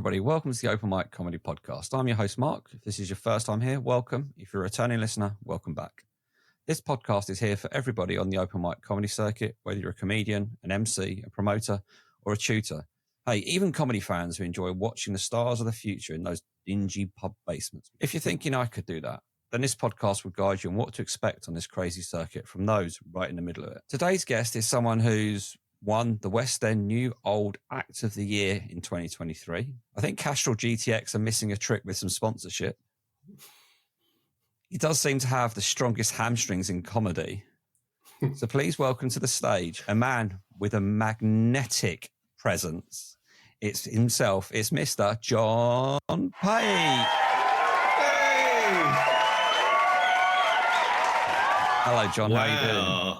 everybody. Welcome to the Open Mic Comedy Podcast. I'm your host, Marc. If this is your first time here, welcome. If you're a returning listener, welcome back. This podcast is here for everybody on the open mic comedy circuit, whether you're a comedian, an MC, a promoter, or a tutor. Hey, even comedy fans who enjoy watching the stars of the future in those dingy pub basements. If you're thinking I could do that, then this podcast will guide you on what to expect on this crazy circuit from those right in the middle of it. Today's guest is someone who's won the West End New Old Act of the Year in 2023. I think Castrol GTX are missing a trick with some sponsorship. He does seem to have the strongest hamstrings in comedy. So please welcome to the stage a man with a magnetic presence. It's himself. It's Mr. John Pape. Hey! Hello, John. Wow. How are you doing?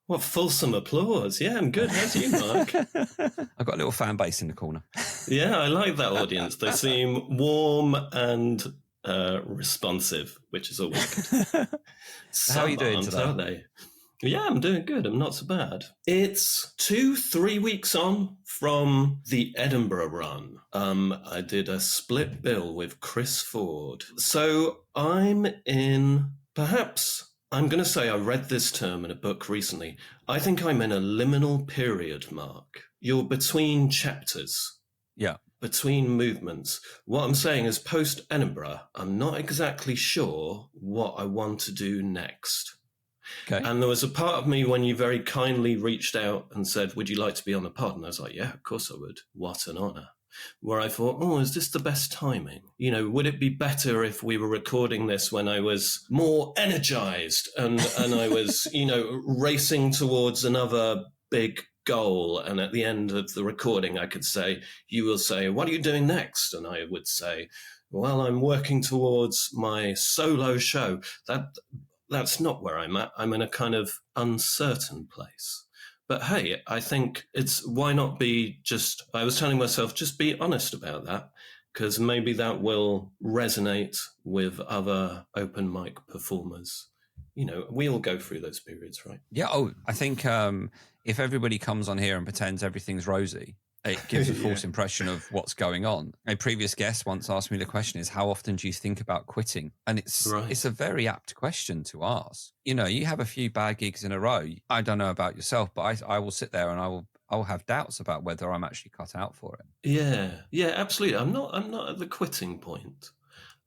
What fulsome applause. Yeah, I'm good. How's you, Marc? I've got a little fan base in the corner. Yeah, I like that audience. They seem warm and responsive, which is always good. How are you doing today? Aren't they? Yeah, I'm doing good. I'm not so bad. It's 2-3 weeks on from the Edinburgh run. I did a split bill with Chris Ford. So I'm in, perhaps, I'm going to say I read this term in a book recently. I think I'm in a liminal period, Marc. You're between chapters. Yeah. Between movements. What I'm saying is post-Edinburgh, I'm not exactly sure what I want to do next. Okay. And there was a part of me when you very kindly reached out and said, would you like to be on the pod? And I was like, yeah, of course I would. What an honour. Where I thought, oh, is this the best timing? You know, would it be better if we were recording this when I was more energized and I was, you know, racing towards another big goal? And at the end of the recording, I could say, you will say, what are you doing next? And I would say, well, I'm working towards my solo show. That's not where I'm at. I'm in a kind of uncertain place. But hey, I think why not be just, I was telling myself, just be honest about that, because maybe that will resonate with other open mic performers. You know, we all go through those periods, right? Yeah. Oh, I think if everybody comes on here and pretends everything's rosy, it gives a false impression of what's going on. A previous guest once asked me the question is, how often do you think about quitting? And it's a very apt question to ask. You know, you have a few bad gigs in a row. I don't know about yourself, but I will sit there and I will have doubts about whether I'm actually cut out for it. Yeah, absolutely. I'm not at the quitting point.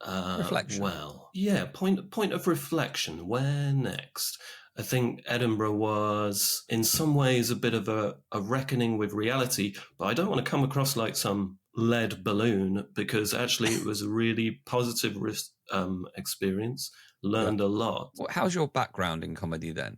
Reflection. Well, yeah, point of reflection. Where next? I think Edinburgh was in some ways a bit of a reckoning with reality, but I don't want to come across like some lead balloon, because actually it was a really positive experience. Learned a lot. Well, how's your background in comedy then?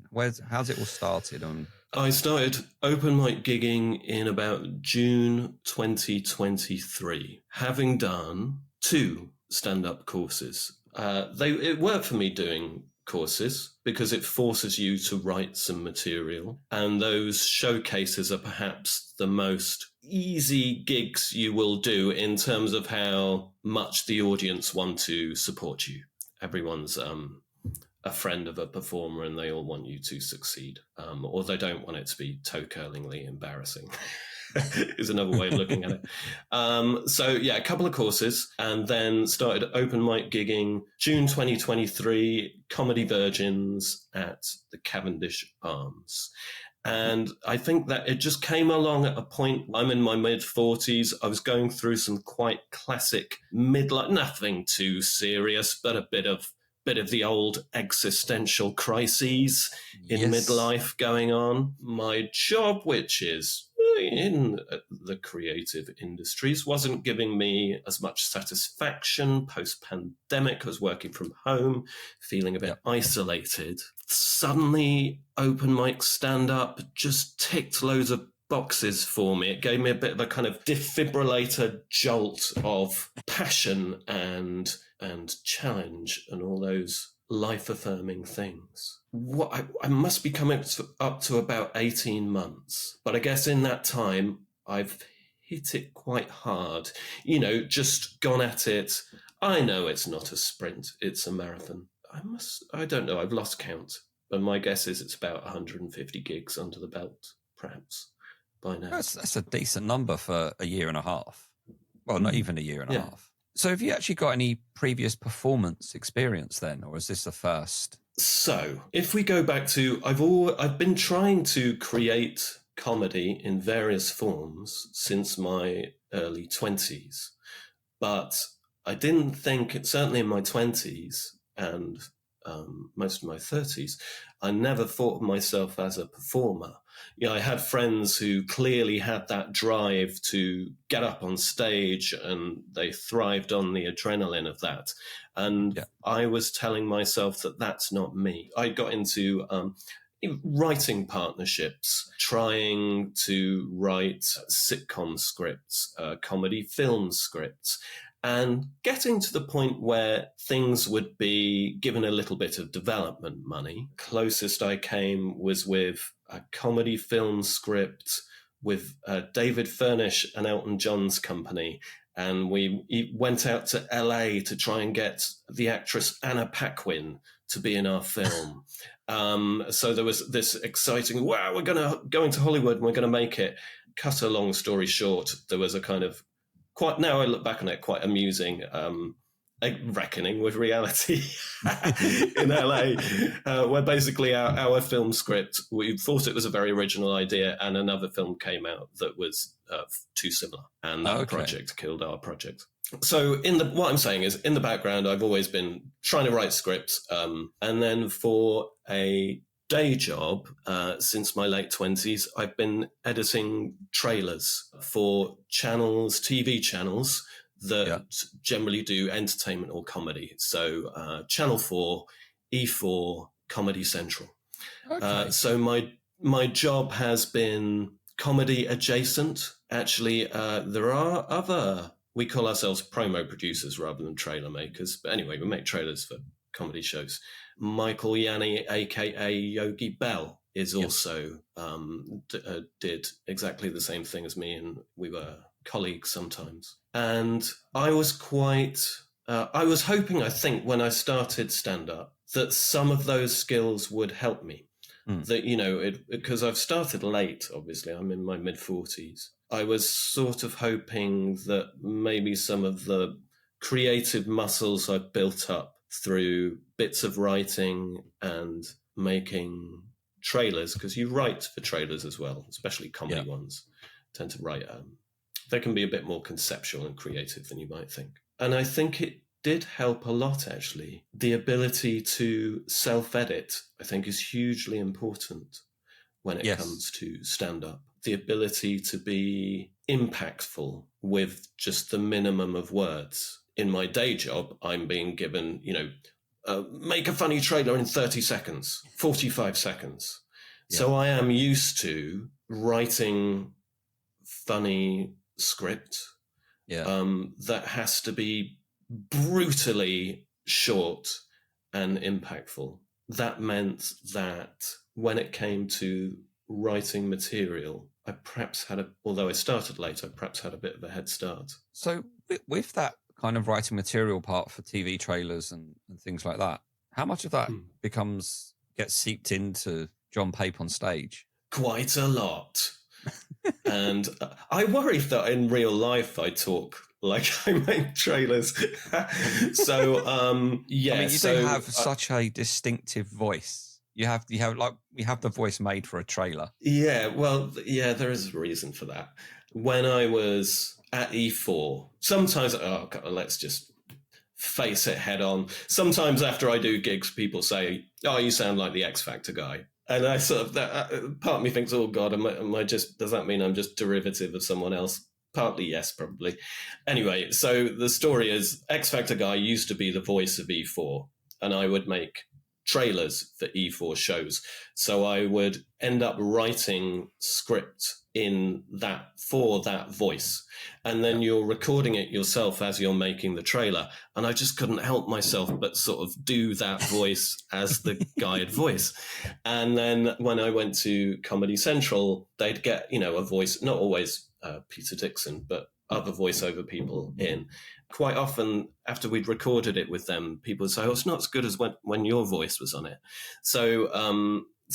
How's it all started? I started open mic gigging in about June 2023, having done 2 stand-up courses. It worked for me doing courses because it forces you to write some material, and those showcases are perhaps the most easy gigs you will do in terms of how much the audience want to support you. Everyone's a friend of a performer and they all want you to succeed, or they don't want it to be toe-curlingly embarrassing. Is another way of looking at it. So yeah, a couple of courses, and then started open mic gigging June 2023, Comedy Virgins at the Cavendish Arms. And I think that it just came along at a point, I'm in my mid-40s, I was going through some quite classic midlife, nothing too serious, but a bit of the old existential crises in midlife going on. My job, which is in the creative industries, wasn't giving me as much satisfaction post-pandemic. I was working from home, feeling a bit isolated. Suddenly, open mic stand-up just ticked loads of boxes for me. It gave me a bit of a kind of defibrillator jolt of passion and challenge and all those life-affirming things. I must be coming up to about 18 months. But I guess in that time, I've hit it quite hard. You know, just gone at it. I know it's not a sprint, it's a marathon. I don't know, I've lost count. But my guess is it's about 150 gigs under the belt, perhaps, by now. That's a decent number for a year and a half. Well, not even a year and a half. So have you actually got any previous performance experience then, or is this the first? So if we go back to, I've been trying to create comedy in various forms since my early 20s, but I didn't think, certainly in my 20s and most of my 30s, I never thought of myself as a performer. I had friends who clearly had that drive to get up on stage, and they thrived on the adrenaline of that. And I was telling myself that that's not me. I got into writing partnerships, trying to write sitcom scripts, comedy film scripts, and getting to the point where things would be given a little bit of development money. Closest I came was with a comedy film script with David Furnish and Elton John's company. And we went out to LA to try and get the actress Anna Paquin to be in our film. So there was this exciting, wow, we're going to Hollywood and we're going to make it. Cut a long story short, there was a kind of, quite, now I look back on it, quite amusing a reckoning with reality in LA, where basically our film script, we thought it was a very original idea, and another film came out that was too similar, and that project killed our project. So what I'm saying is, in the background, I've always been trying to write scripts, and then for a day job, since my late 20s, I've been editing trailers for channels, TV channels that generally do entertainment or comedy. So Channel 4, E4, Comedy Central. Okay. So my job has been comedy adjacent. Actually, there are other, we call ourselves promo producers rather than trailer makers. But anyway, we make trailers for comedy shows. Michael Yanni, a.k.a. Yogi Bell, is also did exactly the same thing as me, and we were colleagues sometimes. And I was I was hoping, I think, when I started stand-up, that some of those skills would help me. That, because I've started late, obviously, I'm in my mid-40s. I was sort of hoping that maybe some of the creative muscles I've built up through bits of writing and making trailers, because you write for trailers as well, especially comedy ones, tend to write, they can be a bit more conceptual and creative than you might think. And I think it did help a lot, actually. The ability to self-edit, I think, is hugely important when it comes to stand-up. The ability to be impactful with just the minimum of words. In my day job, I'm being given, make a funny trailer in 30 seconds, 45 seconds. Yeah. So I am used to writing funny script that has to be brutally short and impactful. That meant that when it came to writing material, I perhaps although I started late, I perhaps had a bit of a head start. So with that kind of writing material part for TV trailers and things like that, how much of that gets seeped into John Pape on stage? Quite a lot. And I worry that in real life I talk like I make trailers. So, I mean, you do have such a distinctive voice. You have the voice made for a trailer. Yeah, well, yeah, there is a reason for that. When I was at E4, sometimes, let's just face it head on. Sometimes after I do gigs, people say, "Oh, you sound like the X Factor guy." And I sort of, part of me thinks, oh God, does that mean I'm just derivative of someone else? Partly yes, probably. Anyway, so the story is X Factor guy used to be the voice of E4, and I would make trailers for E4 shows. So I would end up writing script for that voice. And then you're recording it yourself as you're making the trailer. And I just couldn't help myself but sort of do that voice as the guide voice. And then when I went to Comedy Central, they'd get, a voice, not always Peter Dixon, but other voiceover people in. Quite often, after we'd recorded it with them, people would say, "Oh, it's not as good as when your voice was on it." So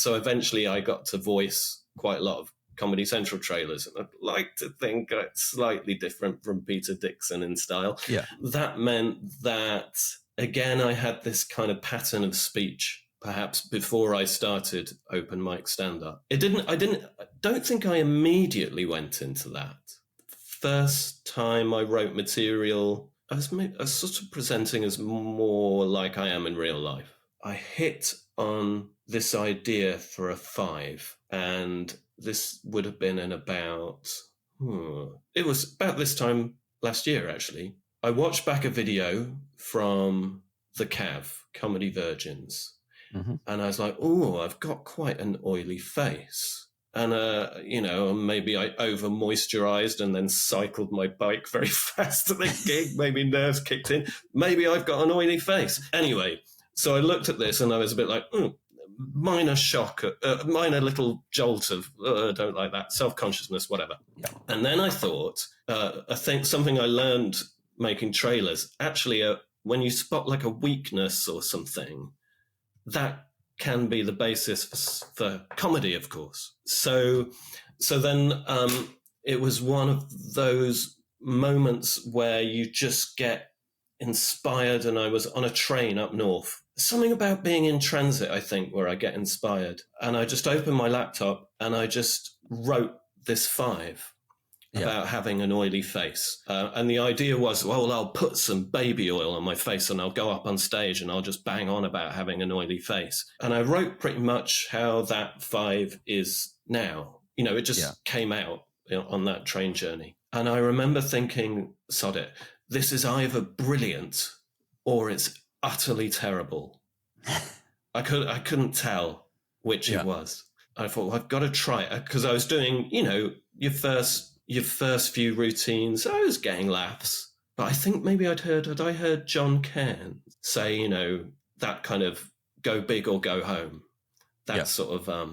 eventually I got to voice quite a lot of Comedy Central trailers, and I'd like to think it's slightly different from Peter Dixon in style. Yeah. That meant that, again, I had this kind of pattern of speech, perhaps before I started open mic stand-up. I don't think I immediately went into that. First time I wrote material, I was sort of presenting as more like I am in real life. I hit on this idea for a 5, and this would have been in about, it was about this time last year, actually. I watched back a video from the Cav, Comedy Virgins, and I was like, I've got quite an oily face. And, maybe I over-moisturized and then cycled my bike very fast to the gig. Maybe nerves kicked in. Maybe I've got an oily face. Anyway, so I looked at this and I was a bit like, minor shock, minor little jolt of, don't like that, self-consciousness, whatever. Yeah. And then I thought, I think something I learned making trailers, actually, when you spot like a weakness or something, that can be the basis for comedy, of course. So then it was one of those moments where you just get inspired, and I was on a train up north. Something about being in transit, I think, where I get inspired. And I just opened my laptop and I just wrote this 5 about having an oily face. And the idea was, well, I'll put some baby oil on my face and I'll go up on stage and I'll just bang on about having an oily face. And I wrote pretty much how that 5 is now. It just came out on that train journey. And I remember thinking, sod it, this is either brilliant or it's utterly terrible. I couldn't tell which it was. I thought, well, I've got to try it, because I was doing, your first few routines. I was getting laughs, but I think maybe had I heard John Cairn say, that kind of go big or go home, that sort of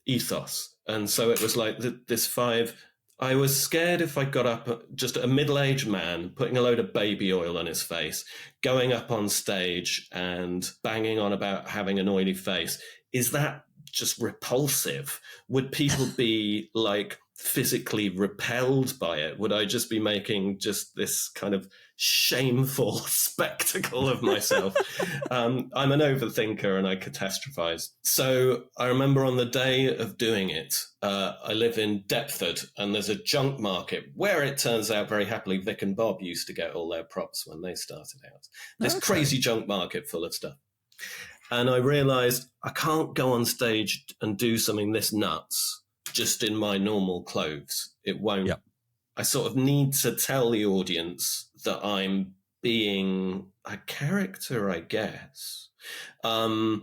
ethos. And so it was like this 5. I was scared if I got up, just a middle-aged man putting a load of baby oil on his face, going up on stage and banging on about having an oily face. Is that just repulsive? Would people be like physically repelled by it? Would I just be making just this kind of shameful spectacle of myself? I'm an overthinker and I catastrophize. So I remember on the day of doing it, I live in Deptford, and there's a junk market where it turns out very happily Vic and Bob used to get all their props when they started out. This crazy junk market full of stuff. And I realized I can't go on stage and do something this nuts just in my normal clothes. It won't. Yep. I sort of need to tell the audience that I'm being a character, I guess. Do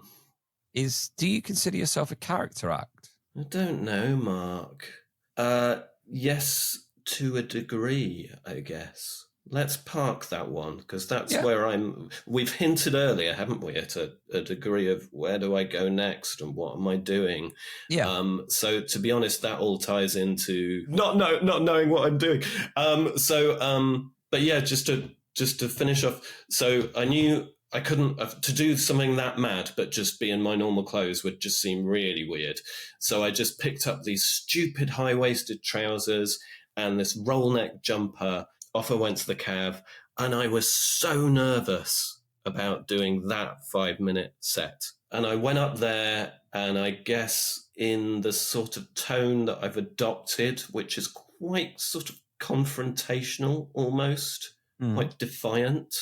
you consider yourself a character act? I don't know, Mark. Yes, to a degree, I guess. Let's park that one, because that's where we've hinted earlier, haven't we, at a degree of where do I go next and what am I doing? Yeah. So to be honest, that all ties into not knowing what I'm doing. But yeah, just to finish off. So I knew I couldn't to do something that mad, but just be in my normal clothes would just seem really weird. So I just picked up these stupid high-waisted trousers and this roll neck jumper. Off I went to the Cav, and I was so nervous about doing that 5-minute set. And I went up there, and I guess in the sort of tone that I've adopted, which is quite sort of confrontational almost, quite defiant,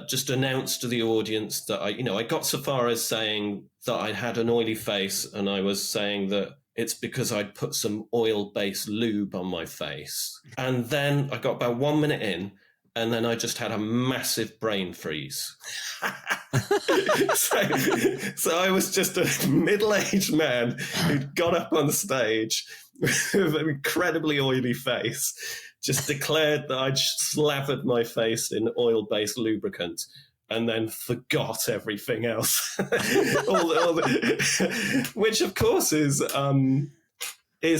just announced to the audience that I got so far as saying that I had an oily face, and I was saying that it's because I'd put some oil-based lube on my face. And then I got about 1 minute in, and then I just had a massive brain freeze. So I was just a middle-aged man who'd got up on stage with an incredibly oily face, just declared that I'd slathered my face in oil-based lubricant, and then forgot everything else, which of course is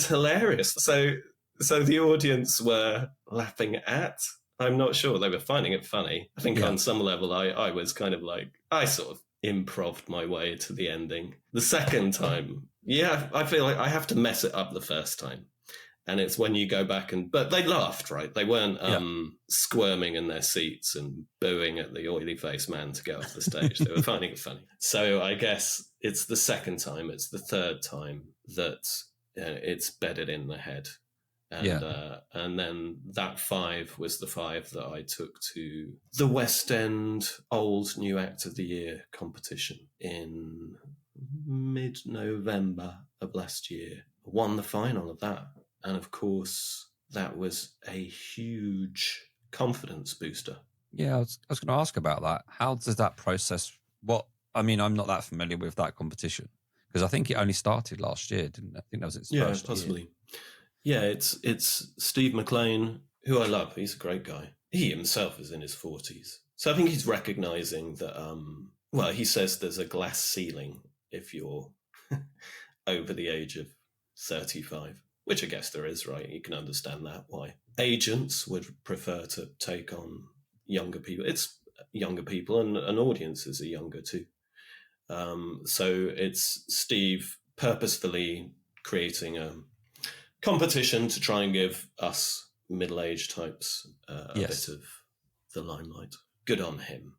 hilarious. So the audience were laughing at I'm not sure. They were finding it funny. I think Yeah. on some level, I was kind of like, I sort of improv'd my way to the ending. The second time, yeah, I feel like I have to mess it up the first time. And it's when you go back but they laughed, right? They weren't squirming in their seats and booing at the oily faced man to get off the stage. They were finding it funny. So I guess it's the second time, it's the third time that it's bedded in the head. And then that 5 was the 5 that I took to the West End Old New Act of the Year competition in mid-November of last year. I won the final of that. And of course, that was a huge confidence booster. Yeah, I was going to ask about that. How does that process? I'm not that familiar with that competition because I think it only started last year, didn't it? I think that was its first possibly. Year. Yeah, it's Steve McLean, who I love. He's a great guy. He himself is in his 40s. So I think he's recognizing that, he says there's a glass ceiling if you're over the age of 35. Which I guess there is, right? You can understand that, why agents would prefer to take on younger people. It's younger people and audiences are younger too. So it's Steve purposefully creating a competition to try and give us middle-aged types a bit of the limelight. Good on him.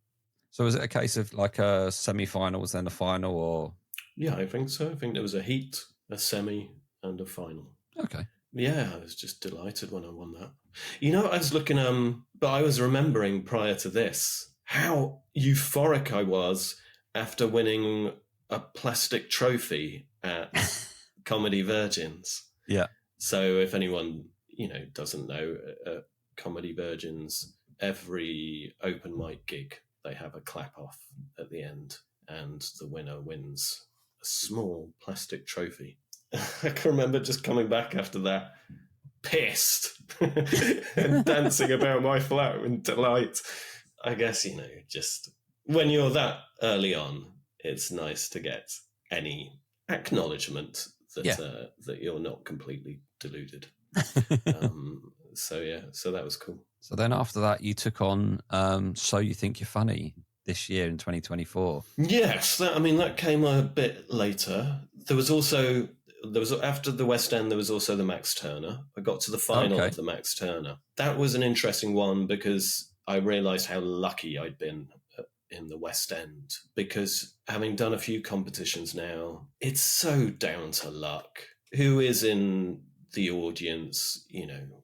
So is it a case of like a semi-finals, then a final, or? Yeah, I think so. I think there was a heat, a semi, and a final. Okay. Yeah, I was just delighted when I won that. I was looking, but I was remembering prior to this how euphoric I was after winning a plastic trophy at Comedy Virgins. Yeah. So if anyone, doesn't know, Comedy Virgins, every open mic gig, they have a clap off at the end and the winner wins a small plastic trophy. I can remember just coming back after that, pissed, and dancing about my flat in delight. I guess, just when you're that early on, it's nice to get any acknowledgement that that you're not completely deluded. So that was cool. So then after that, you took on So You Think You're Funny this year in 2024. Yes, that came a bit later. There was after the West End, there was also the Max Turner. I got to the final of the Max Turner. That was an interesting one because I realised how lucky I'd been in the West End, because having done a few competitions now, it's so down to luck. Who is in the audience,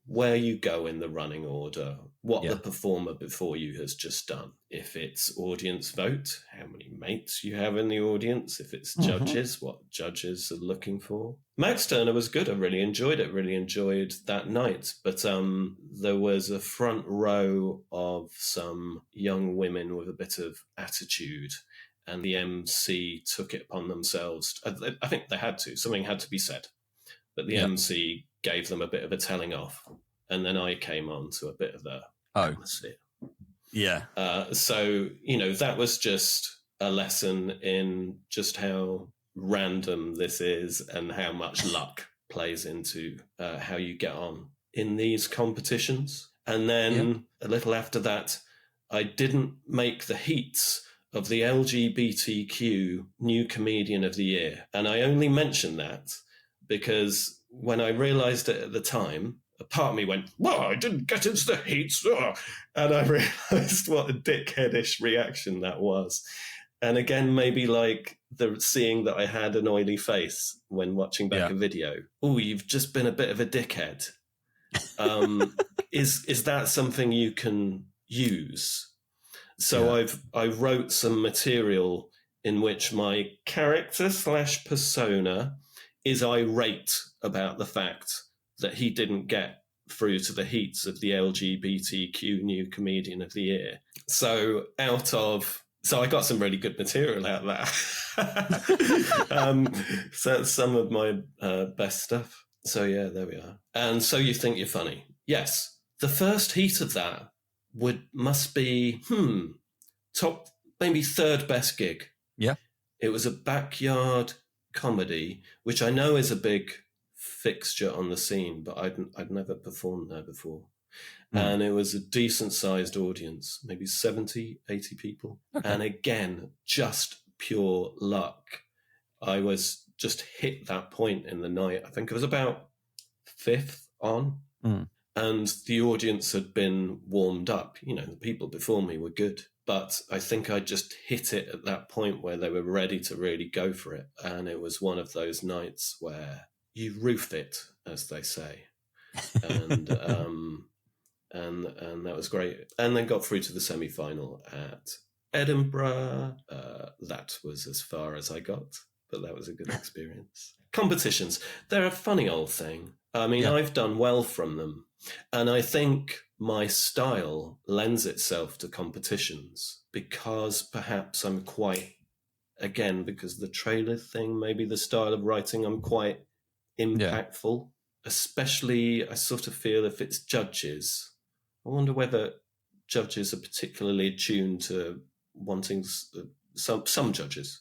where you go in the running order, what the performer before you has just done. If it's audience vote, how many mates you have in the audience. If it's judges, what judges are looking for. Max Turner was good. I really enjoyed it. Really enjoyed that night. But there was a front row of some young women with a bit of attitude, and the MC took it upon themselves. I think they had to. Something had to be said. But the MC gave them a bit of a telling off. And then I came on to a bit of the atmosphere. Yeah. So, that was just a lesson in just how random this is and how much luck plays into how you get on in these competitions. And then a little after that, I didn't make the heats of the LGBTQ New Comedian of the Year. And I only mention that because when I realised it at the time, a part of me went, well, I didn't get into the heats. And I realised what a dickheadish reaction that was. And again, maybe like seeing that I had an oily face when watching back a video. Oh, you've just been a bit of a dickhead. Is that something you can use? So I wrote some material in which my character / persona is irate about the fact that he didn't get through to the heats of the LGBTQ New Comedian of the Year. So I got some really good material out of that. So that's some of my best stuff. So yeah, there we are. And So You Think You're Funny. Yes. The first heat of that must be, top, maybe third best gig. Yeah. It was a backyard comedy, which I know is a big fixture on the scene, but I'd never performed there before. And it was a decent sized audience, maybe 70, 80 people. Okay. And again, just pure luck. I was just hit that point in the night. I think it was about 5th on. And the audience had been warmed up. You know, the people before me were good. But I think I just hit it at that point where they were ready to really go for it. And it was one of those nights where you roof it, as they say. And and that was great. And then got through to the semi-final at Edinburgh. That was as far as I got, but that was a good experience. Competitions, they're a funny old thing. I mean, I've done well from them. And I think my style lends itself to competitions because perhaps I'm quite, again, because the trailer thing, maybe the style of writing, I'm quite impactful. Especially, I sort of feel if it's judges, I wonder whether judges are particularly attuned to wanting some judges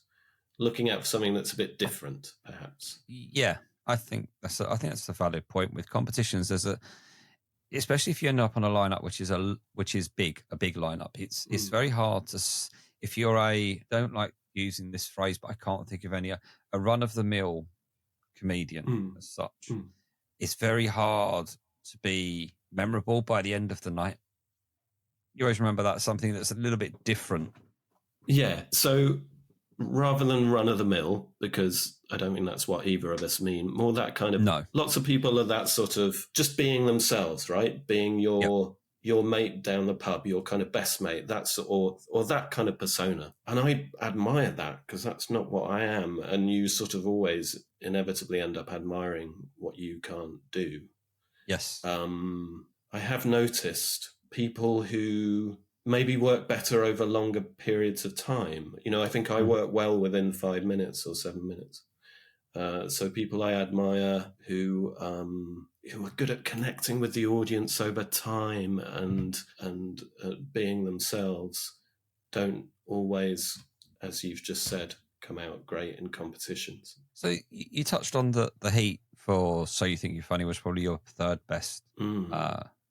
looking out for something that's a bit different, perhaps. Yeah, I think that's a valid point with competitions. There's especially if you end up on a lineup which is big, a big lineup. It's very hard to, if you're don't like using this phrase, but I can't think of any, a run of the mill comedian as such. It's very hard to be memorable by the end of the night. You always remember that something that's a little bit different. Yeah. So rather than run of the mill, because I don't think that's what either of us mean, more that kind of, lots of people are that sort of just being themselves, right? Being your mate down the pub, your kind of best mate, that's or that kind of persona. And I admire that because that's not what I am. And you sort of always inevitably end up admiring what you can't do. Yes. I have noticed people who maybe work better over longer periods of time. You know, I think I work well within 5 minutes or 7 minutes. So people I admire who are good at connecting with the audience over time and being themselves don't always, as you've just said, come out great in competitions. So you touched on the heat for So You Think You're Funny was probably your third best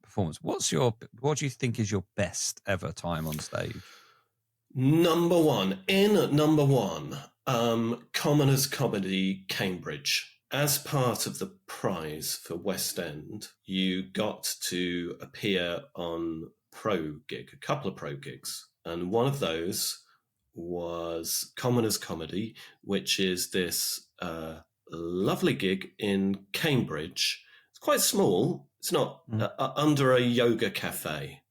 performance. What do you think is your best ever time on stage? Number one, Commoners Comedy Cambridge. As part of the prize for West End, you got to appear on a couple of pro gigs. And one of those was Commoners Comedy, which is this lovely gig in Cambridge. It's quite small. It's not under a yoga cafe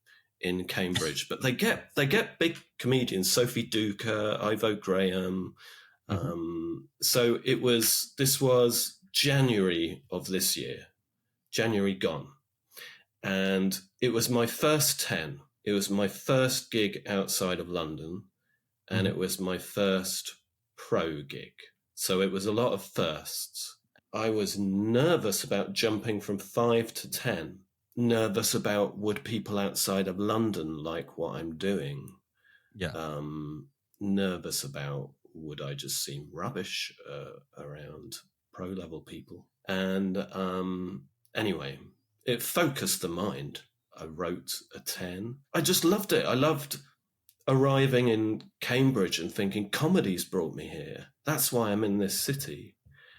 in Cambridge, but they get big comedians, Sophie Duker, Ivo Graham. So this was January of this year, January gone. And it was my first 10. It was my first gig outside of London, and it was my first pro gig. So it was a lot of firsts. I was nervous about jumping from 5 to 10. Nervous about would people outside of London like what I'm doing. Yeah. Nervous about would I just seem rubbish around pro level people. And anyway, it focused the mind. I wrote a 10. I just loved it. I loved arriving in Cambridge and thinking comedy's brought me here. That's why I'm in this city.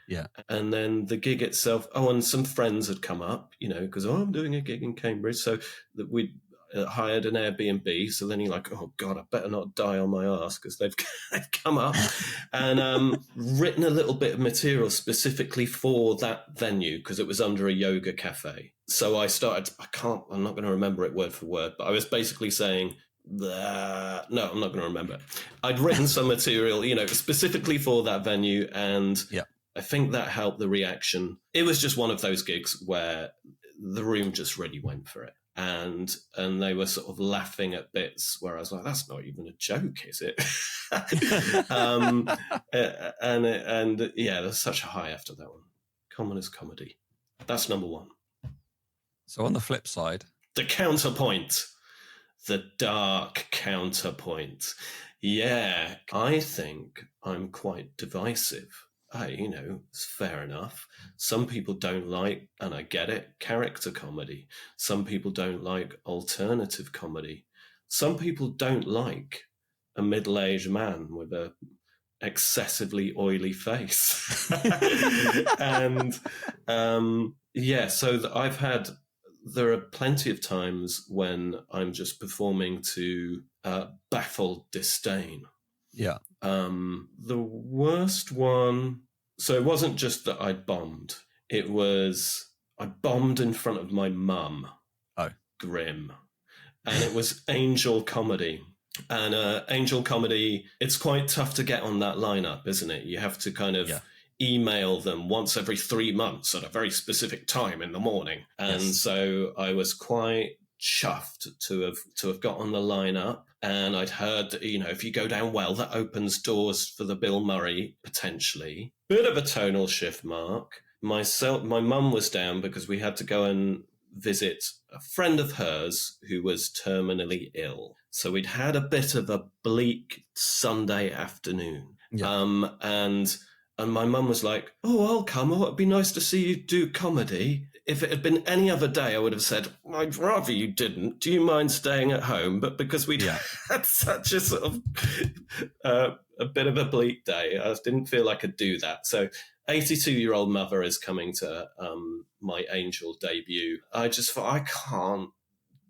Yeah. And then the gig itself, and some friends had come up, because I'm doing a gig in Cambridge. So that we hired an Airbnb. So then you're like, oh God, I better not die on my ass because they've come up and written a little bit of material specifically for that venue because it was under a yoga cafe. So I started, I'm not going to remember it word for word, but I was basically saying, no, I'm not going to remember it. I'd written some material, specifically for that venue, and I think that helped the reaction. It was just one of those gigs where the room just really went for it. And they were sort of laughing at bits where I was like, that's not even a joke, is it? There's such a high after that one. Commoners Comedy. That's number one. So on the flip side, the counterpoint. The dark counterpoint. Yeah, I think I'm quite divisive. it's fair enough. Some people don't like, and I get it, character comedy. Some people don't like alternative comedy. Some people don't like a middle-aged man with a excessively oily face. And there are plenty of times when I'm just performing to baffle disdain. Yeah. The worst one, so it wasn't just that I bombed, it was I bombed in front of my mum. Oh. Grim. And it was Angel Comedy. And Angel Comedy, it's quite tough to get on that lineup, isn't it? You have to kind of email them once every 3 months at a very specific time in the morning. And so I was quite chuffed to have got on the lineup. And I'd heard that, if you go down well, that opens doors for the Bill Murray, potentially. Bit of a tonal shift, Mark. My mum was down because we had to go and visit a friend of hers who was terminally ill. So we'd had a bit of a bleak Sunday afternoon. Yeah. And my mum was like, "Oh, I'll come. Oh, it'd be nice to see you do comedy." If it had been any other day, I would have said, "I'd rather you didn't. Do you mind staying at home?" But because we'd had such a sort of a bit of a bleak day, I didn't feel I could do that. So 82-year-old mother is coming to my Angel debut. I just thought, I can't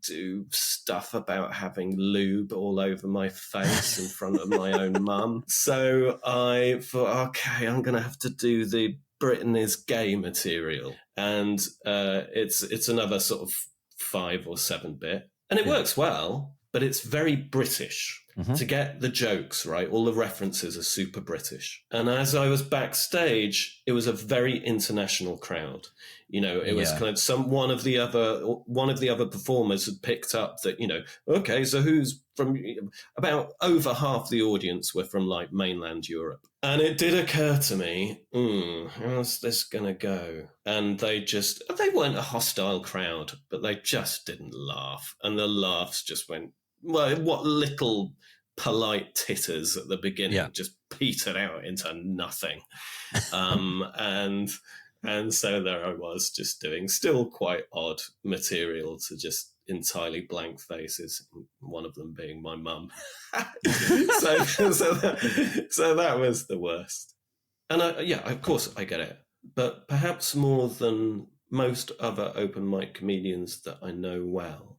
do stuff about having lube all over my face in front of my own mum. So I thought, okay, I'm going to have to do the Britain is gay material. And it's another sort of 5 or 7 bit. And it works well, but it's very British. Mm-hmm. To get the jokes, right? All the references are super British. And as I was backstage, it was a very international crowd. It was kind of one of the other performers had picked up that, okay, so who's from, about over half the audience were from like mainland Europe. And it did occur to me, how's this going to go? And they weren't a hostile crowd, but they just didn't laugh. And the laughs just went, well, what little polite titters at the beginning just petered out into nothing. And so there I was, just doing still quite odd material to just entirely blank faces, one of them being my mum. so that was the worst. And of course I get it. But perhaps more than most other open mic comedians that I know well,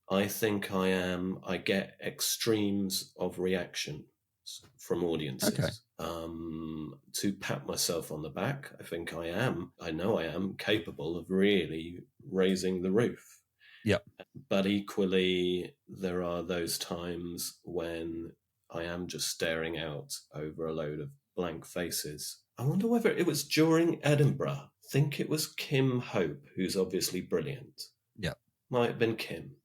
I think I get extremes of reaction from audiences. Okay. To pat myself on the back, I know I am capable of really raising the roof. Yep. But equally, there are those times when I am just staring out over a load of blank faces. I wonder whether it was during Edinburgh. I think it was Kim Hope, who's obviously brilliant. Yep. Might have been Kim.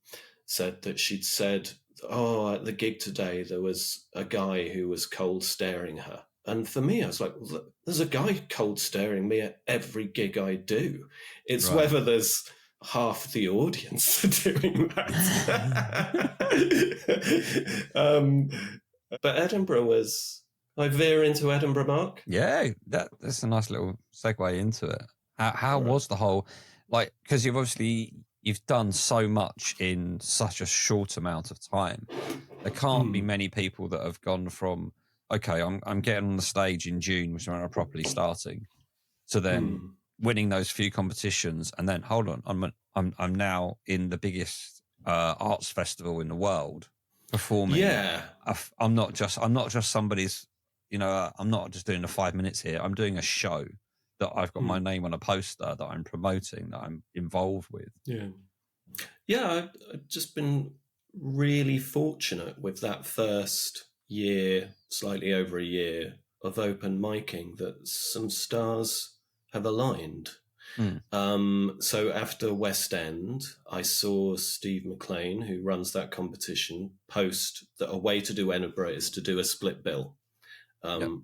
Said that she'd said, at the gig today, there was a guy who was cold staring her. And for me, I was like, well, there's a guy cold staring me at every gig I do. It's whether there's half the audience doing that. But Edinburgh was... I veer into Edinburgh, Mark? Yeah, that's a nice little segue into it. How was the whole... because you've done so much in such a short amount of time. There can't be many people that have gone from, okay, I'm getting on the stage in June, which is when I'm properly starting, to then winning those few competitions, and then hold on, I'm now in the biggest arts festival in the world performing. Yeah, I'm not just somebody's. I'm not just doing the 5 minutes here. I'm doing a show that I've got my name on a poster that I'm promoting, that I'm involved with. Yeah, I've just been really fortunate with that first year, slightly over a year of open micing, that some stars have aligned. So after West End, I saw Steve McLean, who runs that competition, post that a way to do Edinburgh is to do a split bill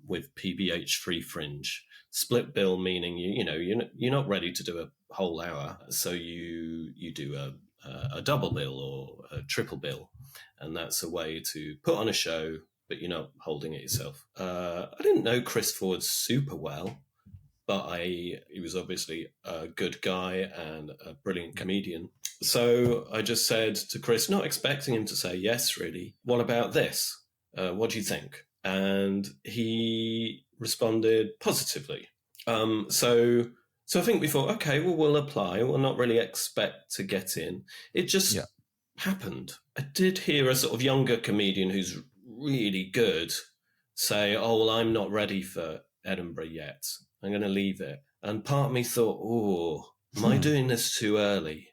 with PBH Free Fringe. Split bill meaning you're not ready to do a whole hour, so you do a double bill or a triple bill, and that's a way to put on a show but you're not holding it yourself. I didn't know Chris Ford super well, but he was obviously a good guy and a brilliant comedian. So I just said to Chris, not expecting him to say yes, really, what about this? What do you think? And he responded positively. So I think we thought, okay, well, we'll apply. We'll not really expect to get in. It just happened. I did hear a sort of younger comedian who's really good say, oh, well, I'm not ready for Edinburgh yet. I'm going to leave it. And part of me thought, oh, am I doing this too early?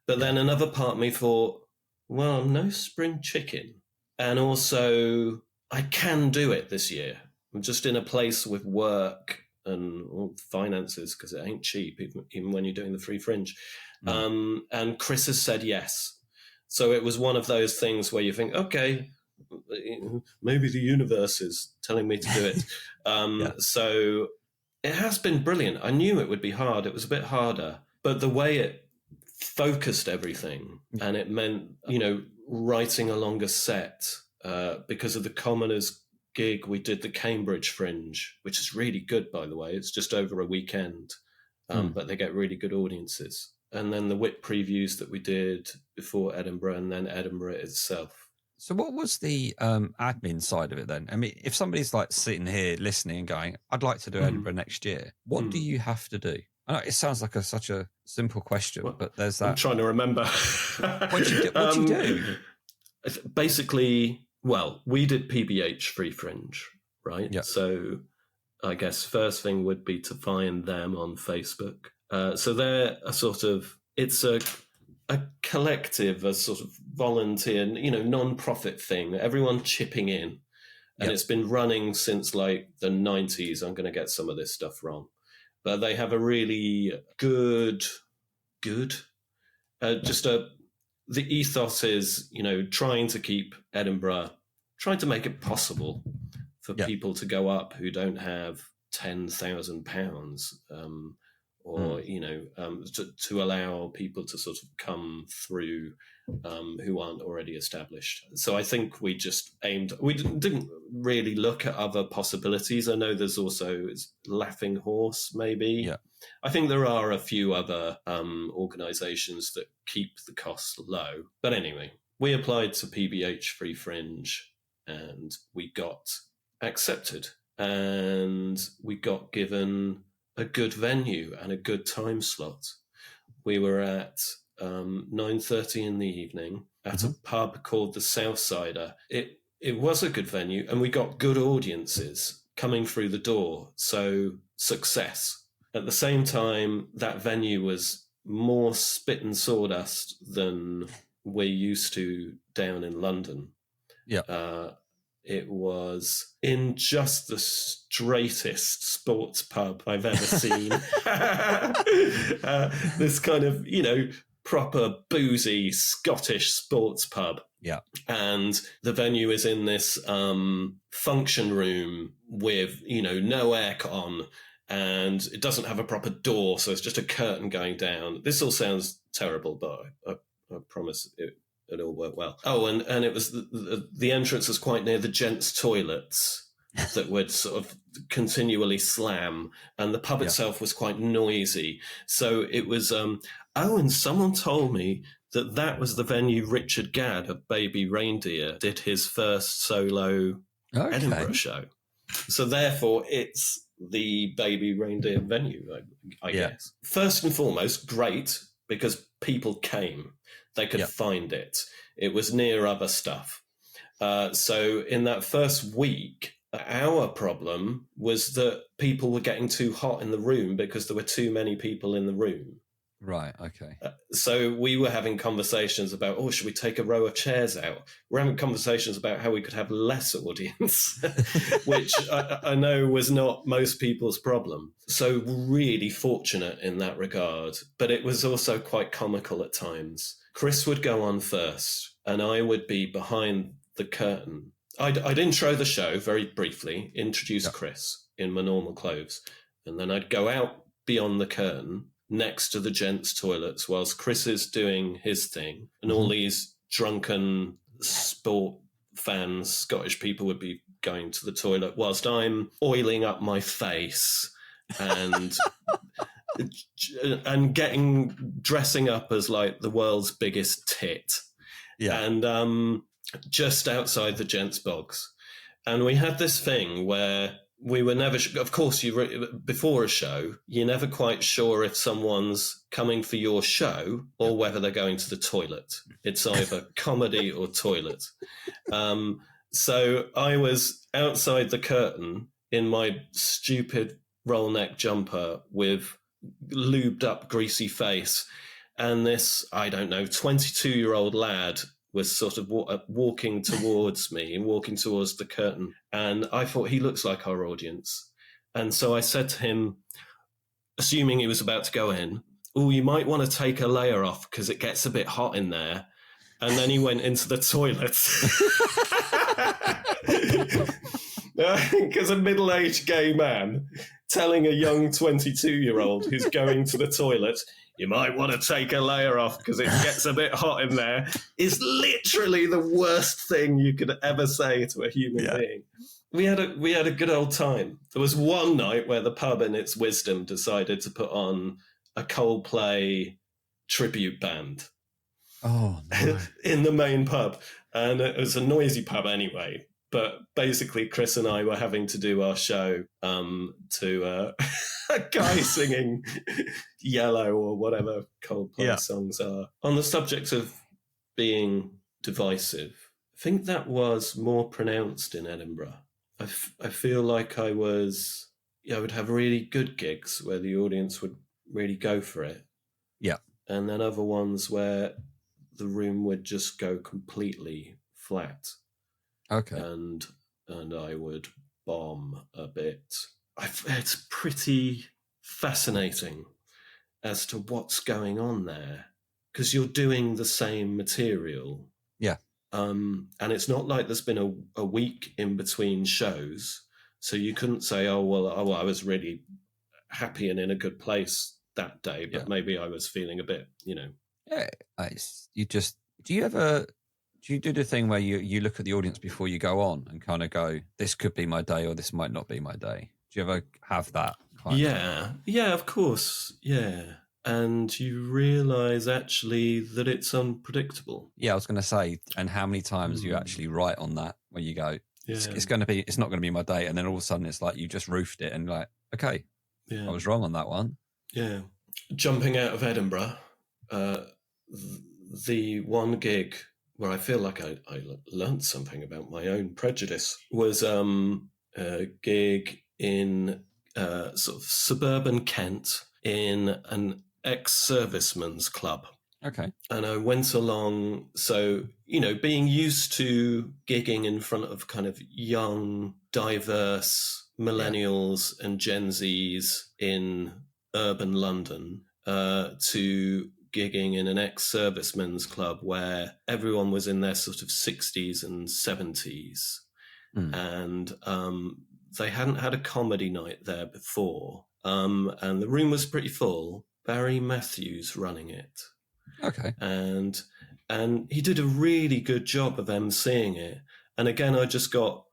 But then another part of me thought, well, I'm no spring chicken. And also, I can do it this year. I'm just in a place with work and finances, because it ain't cheap, even when you're doing the Free Fringe. And Chris has said yes. So it was one of those things where you think, okay, maybe the universe is telling me to do it. So it has been brilliant. I knew it would be hard. It was a bit harder. But the way it focused everything, and it meant, writing a longer set, because of the Commoners gig, we did the Cambridge Fringe, which is really good, by the way. It's just over a weekend, but they get really good audiences. And then the Wit previews that we did before Edinburgh, and then Edinburgh itself. So what was the admin side of it then? I mean, if somebody's like sitting here listening and going, I'd like to do Edinburgh next year, what do you have to do? I know it sounds like such a simple question, but there's that. I'm trying to remember. What do you do? Basically, well, we did PBH Free Fringe, right? Yeah. So I guess first thing would be to find them on Facebook. So they're it's a collective, a sort of volunteer, non-profit thing, everyone chipping in. And it's been running since like the 90s. I'm going to get some of this stuff wrong. But they have a really good, the ethos is, trying to keep Edinburgh, trying to make it possible for people to go up who don't have £10,000, or, to allow people to sort of come through who aren't already established. So I think we didn't really look at other possibilities. I know there's also Laughing Horse, maybe. Yeah. I think there are a few other organisations that keep the costs low. But anyway, we applied to PBH Free Fringe and we got accepted, and we got given a good venue and a good time slot. We were at 9:30 in the evening at a pub called the Southsider. It was a good venue, and we got good audiences coming through the door. So success. At the same time, that venue was more spit and sawdust than we're used to down in London. Yeah. It was in just the straightest sports pub I've ever seen. This kind of, proper boozy Scottish sports pub. Yeah. And the venue is in this function room with, no aircon, and it doesn't have a proper door, so it's just a curtain going down. This all sounds terrible, but I promise it all worked well. Oh, and it was the entrance was quite near the gents' toilets that would sort of continually slam, and the pub itself was quite noisy. So it was. And someone told me that was the venue Richard Gadd of Baby Reindeer did his first solo Edinburgh show. So therefore, it's the Baby Reindeer venue, I guess. First and foremost, great, because people came. They could find it. It was near other stuff. So in that first week, our problem was that people were getting too hot in the room because there were too many people in the room. Right, okay. So we were having conversations about, should we take a row of chairs out? We're having conversations about how we could have less audience, which I know was not most people's problem. So really fortunate in that regard. But it was also quite comical at times. Chris would go on first, and I would be behind the curtain. I'd intro the show very briefly, introduce Chris in my normal clothes, and then I'd go out beyond the curtain next to the gents' toilets whilst Chris is doing his thing, and all these drunken sport fans, Scottish people, would be going to the toilet whilst I'm oiling up my face and dressing up as like the world's biggest tit. Yeah. And just outside the gents' box. And we had this thing where we were never, of course, before a show, you're never quite sure if someone's coming for your show or whether they're going to the toilet. It's either comedy or toilet. So I was outside the curtain in my stupid roll neck jumper with lubed up greasy face, and this, I don't know, 22-year-old lad was sort of walking towards me and walking towards the curtain. And I thought, he looks like our audience. And so I said to him, assuming he was about to go in, oh, you might want to take a layer off because it gets a bit hot in there. And then he went into the toilet. Because a middle-aged gay man telling a young 22-year-old who's going to the toilet, you might want to take a layer off because it gets a bit hot in there, is literally the worst thing you could ever say to a human being. We had a good old time. There was one night where the pub in its wisdom decided to put on a Coldplay tribute band. Oh, no. In the main pub. And it was a noisy pub anyway. But basically, Chris and I were having to do our show to a guy singing Yellow or whatever Coldplay songs are. On the subject of being divisive, I think that was more pronounced in Edinburgh. I feel like I would have really good gigs where the audience would really go for it. Yeah. And then other ones where the room would just go completely flat. Okay. And I would bomb a bit. It's pretty fascinating as to what's going on there because you're doing the same material. Yeah. And it's not like there's been a week in between shows. So you couldn't say, I was really happy and in a good place that day, but maybe I was feeling a bit, Yeah. Do you do the thing where you look at the audience before you go on and kind of go, this could be my day or this might not be my day? Do you ever have that kind of thing? Yeah, of course. Yeah. And you realise actually that it's unpredictable. Yeah, I was going to say, and how many times you actually write on that where you go, it's not going to be my day. And then all of a sudden it's like you just roofed it and like, okay, I was wrong on that one. Yeah. Jumping out of Edinburgh, the one gig where I feel like I learned something about my own prejudice was a gig in sort of suburban Kent in an ex-serviceman's club. Okay. And I went along, so, being used to gigging in front of kind of young, diverse millennials and Gen Zs in urban London, to gigging in an ex-serviceman's club where everyone was in their sort of 60s and 70s. And they hadn't had a comedy night there before. And the room was pretty full. Barry Matthews running it. Okay. And he did a really good job of emceeing it. And again, I just got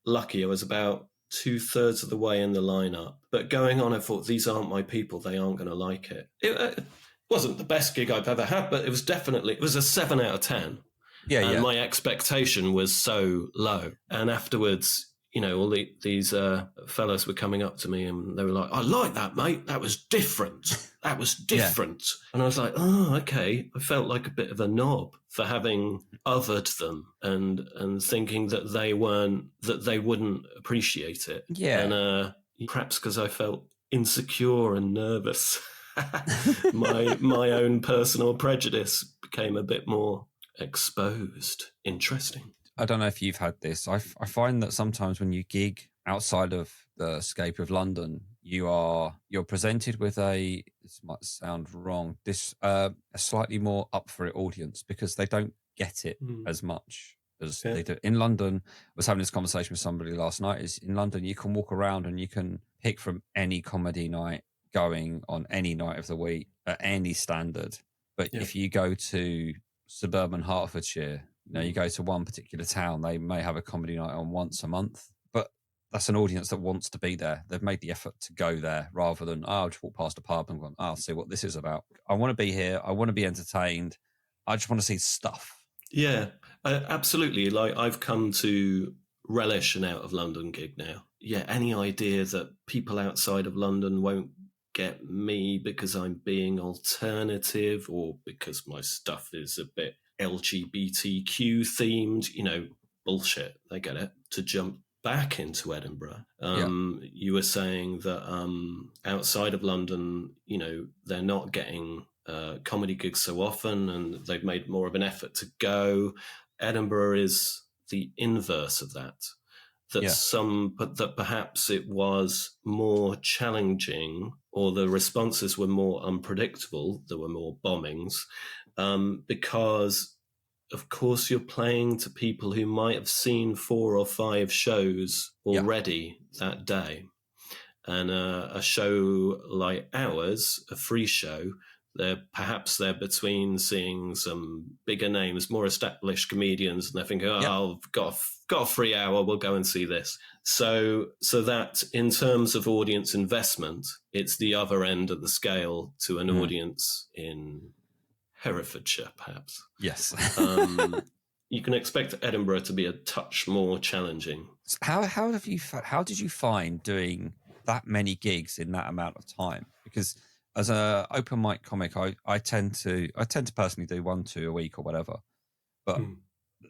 lucky. I was about 2/3 of the way in the lineup. But going on, I thought, these aren't my people. They aren't going to like it. It wasn't the best gig I've ever had, but it was a 7 out of 10. And my expectation was so low. And afterwards, all these fellas were coming up to me and they were like, I like that, mate. That was different. That was different. And I was like, oh, okay. I felt like a bit of a knob for having othered them and thinking that they wouldn't appreciate it. Yeah. And perhaps because I felt insecure and nervous, my own personal prejudice became a bit more exposed. Interesting. I don't know if you've had this. I find that sometimes when you gig outside of the scope of London, you're presented with this might sound wrong, a slightly more up for it audience because they don't get it as much as they do. In London, I was having this conversation with somebody last night, is in London you can walk around and you can pick from any comedy night going on any night of the week at any standard. But if you go to suburban Hertfordshire, You know, you go to one particular town, they may have a comedy night on once a month, but that's an audience that wants to be there. They've made the effort to go there rather than, I'll just walk past a pub and go, I'll see what this is about. I want to be here. I want to be entertained. I just want to see stuff. Yeah, absolutely. Like, I've come to relish an out of London gig now. Yeah, any idea that people outside of London won't get me because I'm being alternative or because my stuff is a bit LGBTQ themed, you know, bullshit. They get it. To jump back into Edinburgh, you were saying that outside of London, you know, they're not getting comedy gigs so often, and they've made more of an effort to go. Edinburgh is the inverse of that. But that perhaps it was more challenging, or the responses were more unpredictable. There were more bombings because, of course, you're playing to people who might have seen 4 or 5 shows already that day. And a show like ours, a free show, they're between seeing some bigger names, more established comedians, and they're thinking, I've got a free hour, we'll go and see this. So that in terms of audience investment, it's the other end of the scale to an audience in Herefordshire, perhaps. Yes. You can expect Edinburgh to be a touch more challenging. How did you find doing that many gigs in that amount of time? Because as an open mic comic, I tend to personally do 1-2 a week or whatever. But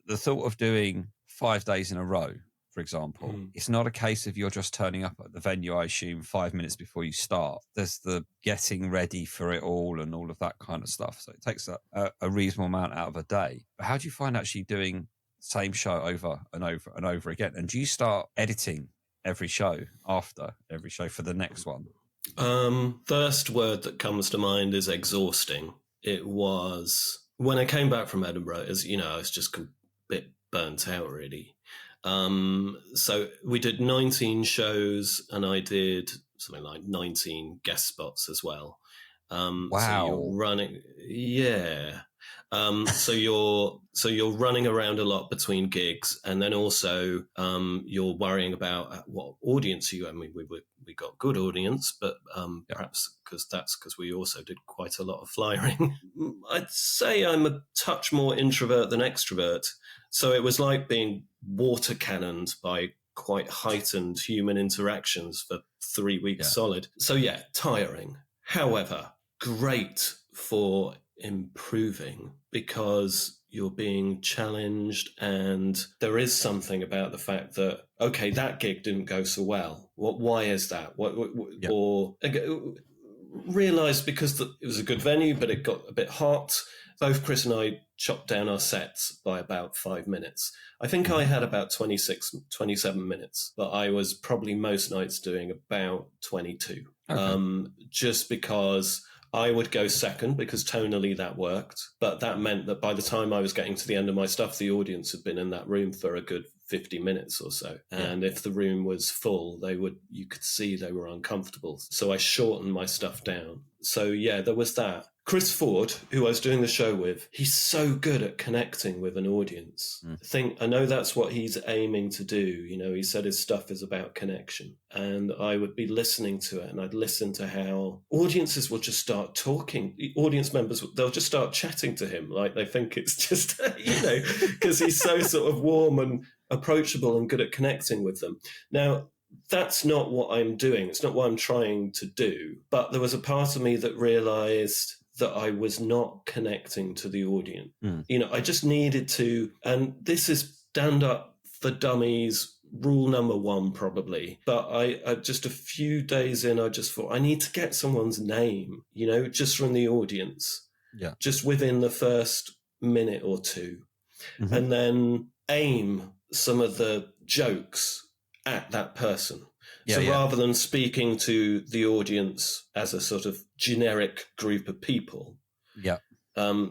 the thought of doing 5 days in a row, for example, it's not a case of you're just turning up at the venue, I assume, 5 minutes before you start. There's the getting ready for it all and all of that kind of stuff. So it takes a reasonable amount out of a day. But how do you find actually doing the same show over and over and over again? And do you start editing every show after every show for the next one? First word that comes to mind is exhausting. It was when I came back from Edinburgh, as you know, I was just a bit burnt out really. So we did 19 shows and I did something like 19 guest spots as well. Wow. So you're running, so you're running around a lot between gigs, and then also you're worrying about what audience you. I mean, we got good audience, but perhaps because we also did quite a lot of flyering. I'd say I'm a touch more introvert than extrovert, so it was like being water cannoned by quite heightened human interactions for 3 weeks solid. So tiring. However, great for improving because you're being challenged, and there is something about the fact that, okay, that gig didn't go so well. Why is that? Or realised because it was a good venue, but it got a bit hot. Both Chris and I chopped down our sets by about 5 minutes. I think I had about 27 minutes, but I was probably most nights doing about 22. Okay. Just because I would go second because tonally that worked. But that meant that by the time I was getting to the end of my stuff, the audience had been in that room for a good 50 minutes or so. And if the room was full, you could see they were uncomfortable. So I shortened my stuff down. So there was that. Chris Ford, who I was doing the show with, he's so good at connecting with an audience. I know that's what he's aiming to do. You know, he said his stuff is about connection. And I would be listening to it, and I'd listen to how audiences will just start talking. Audience members, they'll just start chatting to him like they think it's just, because he's so sort of warm and approachable and good at connecting with them. Now, that's not what I'm doing. It's not what I'm trying to do. But there was a part of me that realised that I was not connecting to the audience. I just needed to, and this is stand up for dummies, rule number 1 probably. But I just a few days in, I just thought I need to get someone's name, just from the audience, just within the first minute or two, and then aim some of the jokes at that person. Rather than speaking to the audience as a sort of generic group of people,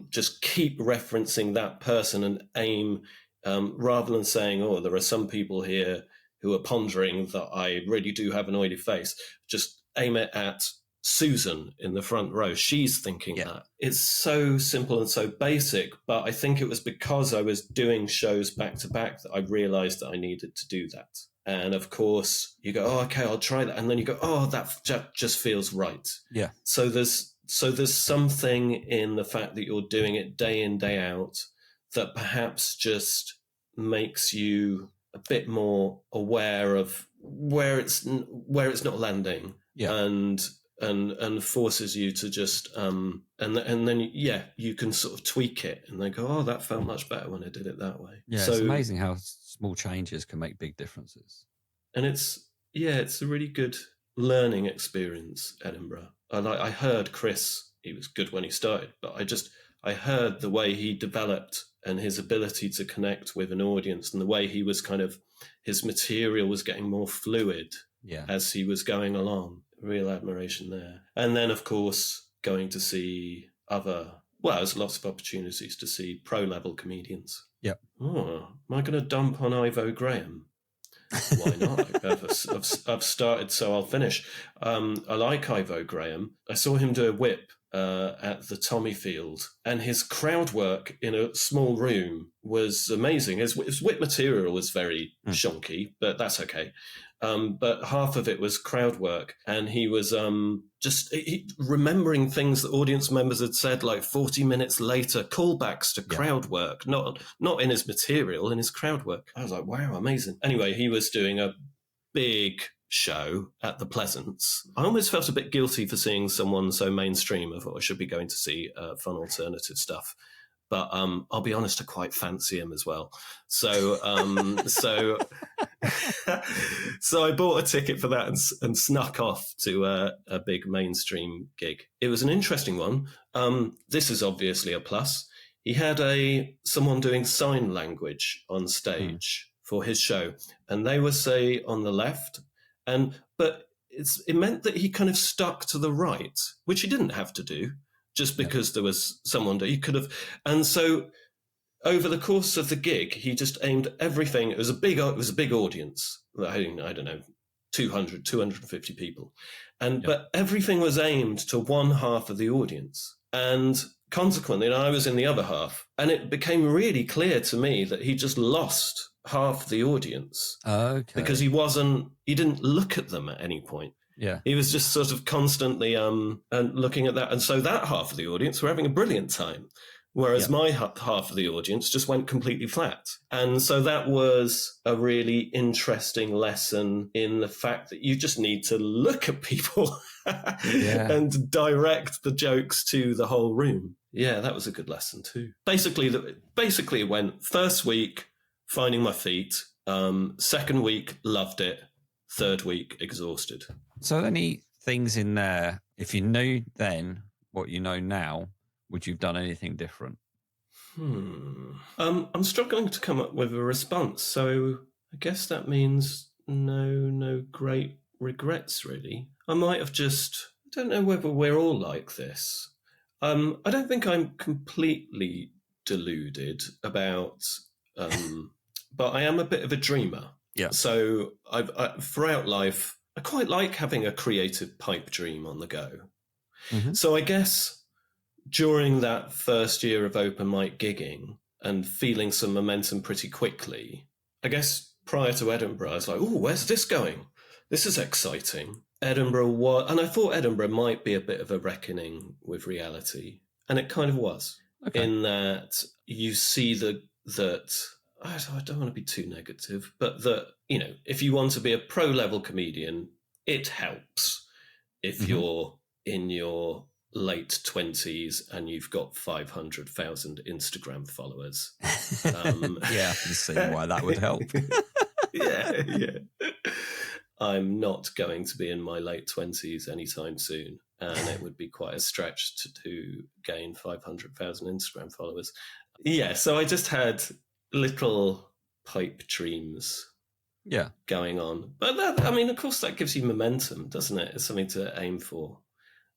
just keep referencing that person and aim, rather than saying, oh, there are some people here who are pondering that I really do have an oily face, just aim it at Susan in the front row, she's thinking that. It's so simple and so basic, but I think it was because I was doing shows back to back that I realized that I needed to do that. And of course, you go, oh, okay, I'll try that. And then you go, oh, that just feels right. Yeah. So there's something in the fact that you're doing it day in, day out that perhaps just makes you a bit more aware of where it's not landing, and forces you to just and then you can sort of tweak it and then go, oh, that felt much better when I did it that way. Yeah, so, it's amazing how small changes can make big differences. And it's a really good learning experience, Edinburgh. I heard Chris, he was good when he started, but I heard the way he developed and his ability to connect with an audience and the way he was his material was getting more fluid as he was going along. Real admiration there. And then, of course, going to see there's lots of opportunities to see pro-level comedians. Yeah. Oh, am I going to dump on Ivo Graham? Why not? I've started, so I'll finish. I like Ivo Graham. I saw him do a whip at the Tommy Field, and his crowd work in a small room was amazing. His whip material was very shonky, but that's okay. But half of it was crowd work, and he was remembering things that audience members had said like 40 minutes later, callbacks to crowd work, not in his material, in his crowd work. I was like, wow, amazing. Anyway, he was doing a big show at the Pleasance. I almost felt a bit guilty for seeing someone so mainstream. I thought I should be going to see fun alternative stuff. But I'll be honest, I quite fancy him as well. So so I bought a ticket for that and snuck off to a big mainstream gig. It was an interesting one. This is obviously a plus. He had someone doing sign language on stage for his show, and they were, say, on the left, but it meant that he kind of stuck to the right, which he didn't have to do. Just because there was someone that he could have. And so over the course of the gig, he just aimed everything. It was a big audience. I don't know, 200, 250 people. But everything was aimed to one half of the audience. And consequently, I was in the other half. And it became really clear to me that he just lost half the audience. Okay. Because he didn't look at them at any point. Yeah, he was just sort of constantly looking at that. And so that half of the audience were having a brilliant time, whereas my half of the audience just went completely flat. And so that was a really interesting lesson in the fact that you just need to look at people and direct the jokes to the whole room. Yeah, that was a good lesson too. Basically, it went first week, finding my feet. Second week, loved it. Third week, exhausted. So any things in there, if you knew then what you know now, would you have done anything different? I'm struggling to come up with a response. So I guess that means no great regrets, really. I might have I don't know whether we're all like this. I don't think I'm completely deluded about, but I am a bit of a dreamer. Yeah. So throughout life, I quite like having a creative pipe dream on the go. Mm-hmm. So I guess during that first year of open mic gigging and feeling some momentum pretty quickly, I guess prior to Edinburgh, I was like, oh, where's this going? This is exciting. And I thought Edinburgh might be a bit of a reckoning with reality. And it kind of was. Okay. In that you see that I don't want to be too negative, but that, if you want to be a pro-level comedian, it helps if you're in your late 20s and you've got 500,000 Instagram followers. Yeah, I can see why that would help. Yeah. I'm not going to be in my late 20s anytime soon, and it would be quite a stretch to gain 500,000 Instagram followers. Yeah, so I just had little pipe dreams going on. But of course that gives you momentum, doesn't it? It's something to aim for.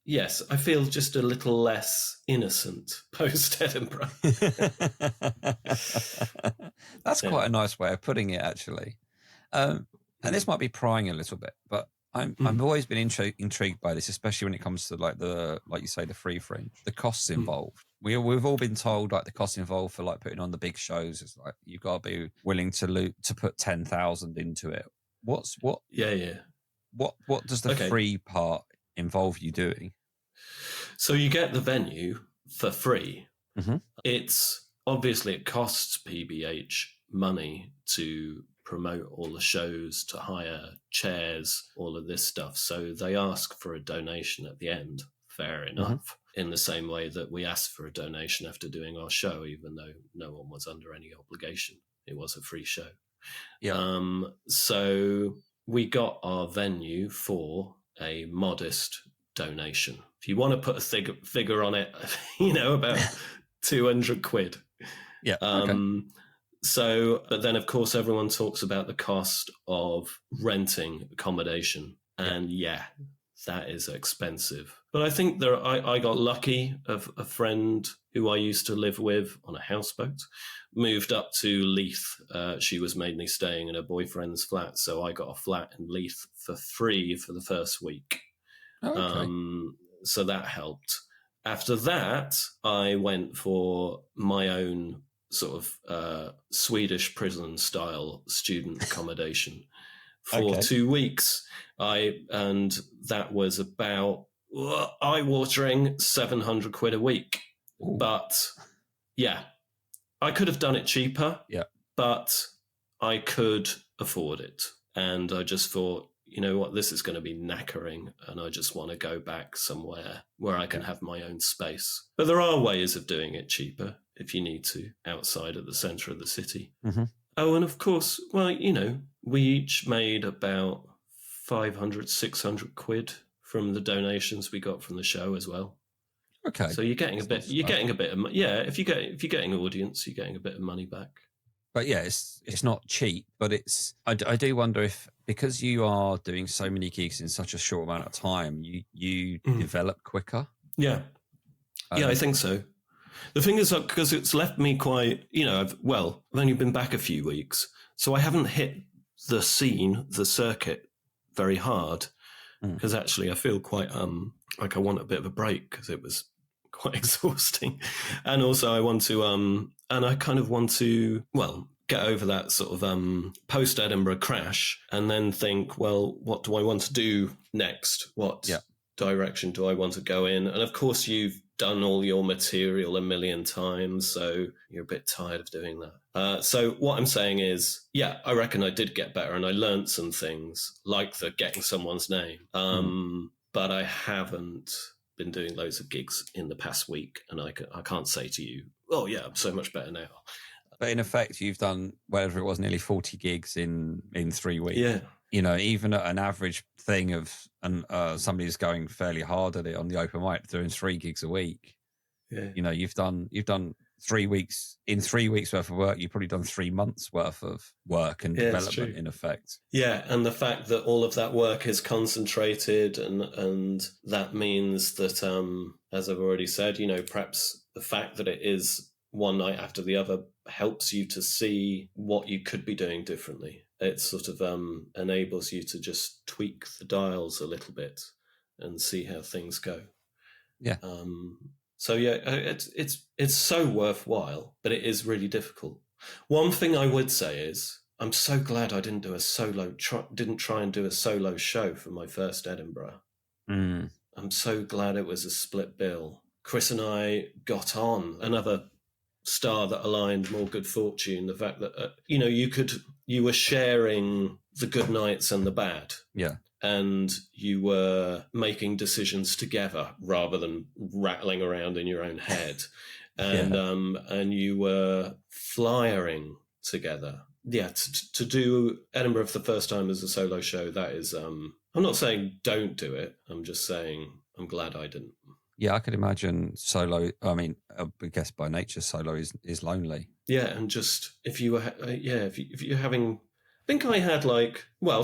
Yes, I feel just a little less innocent post-Edinburgh. That's quite a nice way of putting it, actually. And this might be prying a little bit, but I've always been intrigued by this, especially when it comes to like you say, the free fringe, the costs involved. We've all been told like the costs involved for like putting on the big shows is like you've got to be willing to put 10,000 into it. What does the free part involve you doing? So you get the venue for free. Mm-hmm. It costs PBH money to promote all the shows, to hire chairs, all of this stuff. So they ask for a donation at the end. Fair enough. Mm-hmm. In the same way that we asked for a donation after doing our show, even though no one was under any obligation. It was a free show. Yeah. So we got our venue for a modest donation. If you want to put a figure on it, about 200 quid. Yeah. Okay. But then of course everyone talks about the cost of renting accommodation, and that is expensive. But I think I got lucky. Of a friend who I used to live with on a houseboat moved up to Leith. She was mainly staying in her boyfriend's flat, so I got a flat in Leith for free for the first week. Okay. So that helped. After that, I went for my own sort of Swedish prison-style student accommodation for 2 weeks. And that was about eye-watering 700 quid a week. Ooh. But I could have done it cheaper. Yeah, but I could afford it, and I just thought, you know what, this is going to be knackering, and I just want to go back somewhere where I can have my own space. But there are ways of doing it cheaper if you need to, outside of the centre of the city. Mm-hmm. Oh, and of course, well, we each made about 500, 600 quid from the donations we got from the show as well. Okay. So you're getting a bit of, if you're getting an audience, you're getting a bit of money back. But it's not cheap, but I do wonder if, because you are doing so many gigs in such a short amount of time, you develop quicker. Yeah. I think so. The thing is, because it's left me quite, I've only been back a few weeks, so I haven't hit the circuit very hard, because actually I feel quite like I want a bit of a break, because it was quite exhausting. And also I want to, and I kind of want to, get over that sort of post-Edinburgh crash, and then think, what do I want to do next? What direction do I want to go in? And of course you've done all your material a million times, so you're a bit tired of doing that. So what I'm saying is, I reckon I did get better, and I learned some things, like the getting someone's name. But I haven't been doing loads of gigs in the past week, and I can't say to you, I'm so much better now. But in effect, you've done whatever it was, nearly 40 gigs in 3 weeks. Yeah. Even at an average thing of, and somebody's going fairly hard at it on the open mic, doing 3 gigs a week. Yeah. You've done 3 weeks. In 3 weeks worth of work, you've probably done 3 months worth of work and development in effect. Yeah, and the fact that all of that work is concentrated, and that means that, as I've already said, perhaps the fact that it is one night after the other helps you to see what you could be doing differently. It sort of enables you to just tweak the dials a little bit and see how things go. Yeah. So it's so worthwhile, but it is really difficult. One thing I would say is, I'm so glad I didn't didn't try and do a solo show for my first Edinburgh. I'm so glad it was a split bill. Chris and I got on, another star that aligned, more good fortune. The fact that you were sharing the good nights and the bad. Yeah. And you were making decisions together rather than rattling around in your own head. And and you were flyering together. Yeah, to do Edinburgh for the first time as a solo show, that is, I'm not saying don't do it. I'm just saying I'm glad I didn't. Yeah, I could imagine solo. I mean, I guess by nature, solo is lonely. Yeah, and just if you were, if you're having, I think I had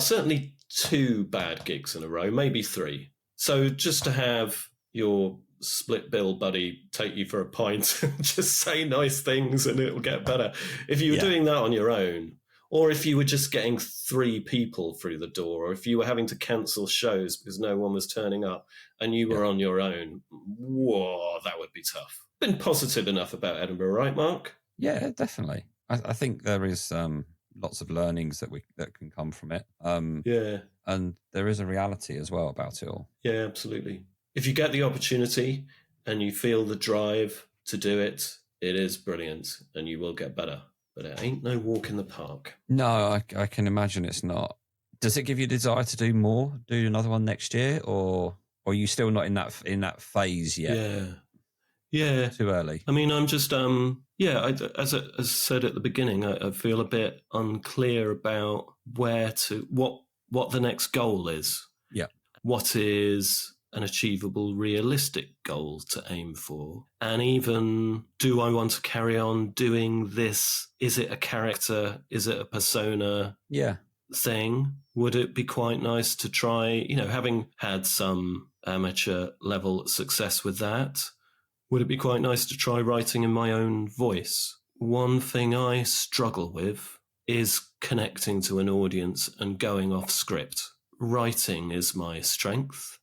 certainly 2 bad gigs in a row, maybe 3. So just to have your split bill buddy take you for a pint and just say nice things and it'll get better. If you were doing that on your own, or if you were just getting 3 people through the door, or if you were having to cancel shows because no one was turning up and you were on your own, whoa, that would be tough. Been positive enough about Edinburgh, right, Mark? Yeah, definitely. I think there is lots of learnings that can come from it. And there is a reality as well about it all. Yeah, absolutely. If you get the opportunity and you feel the drive to do it, it is brilliant and you will get better. But it ain't no walk in the park. No, I can imagine it's not. Does it give you a desire to do more? Do another one next year, or are you still not in that phase yet? Yeah. Too early. I mean, I'm just as I said at the beginning, I feel a bit unclear about what the next goal is. Yeah. What is an achievable, realistic goal to aim for? And even, do I want to carry on doing this? Is it a character? Is it a persona? Yeah. Thing? Would it be quite nice to try, having had some amateur level success with that, would it be quite nice to try writing in my own voice? One thing I struggle with is connecting to an audience and going off script. Writing is my strength,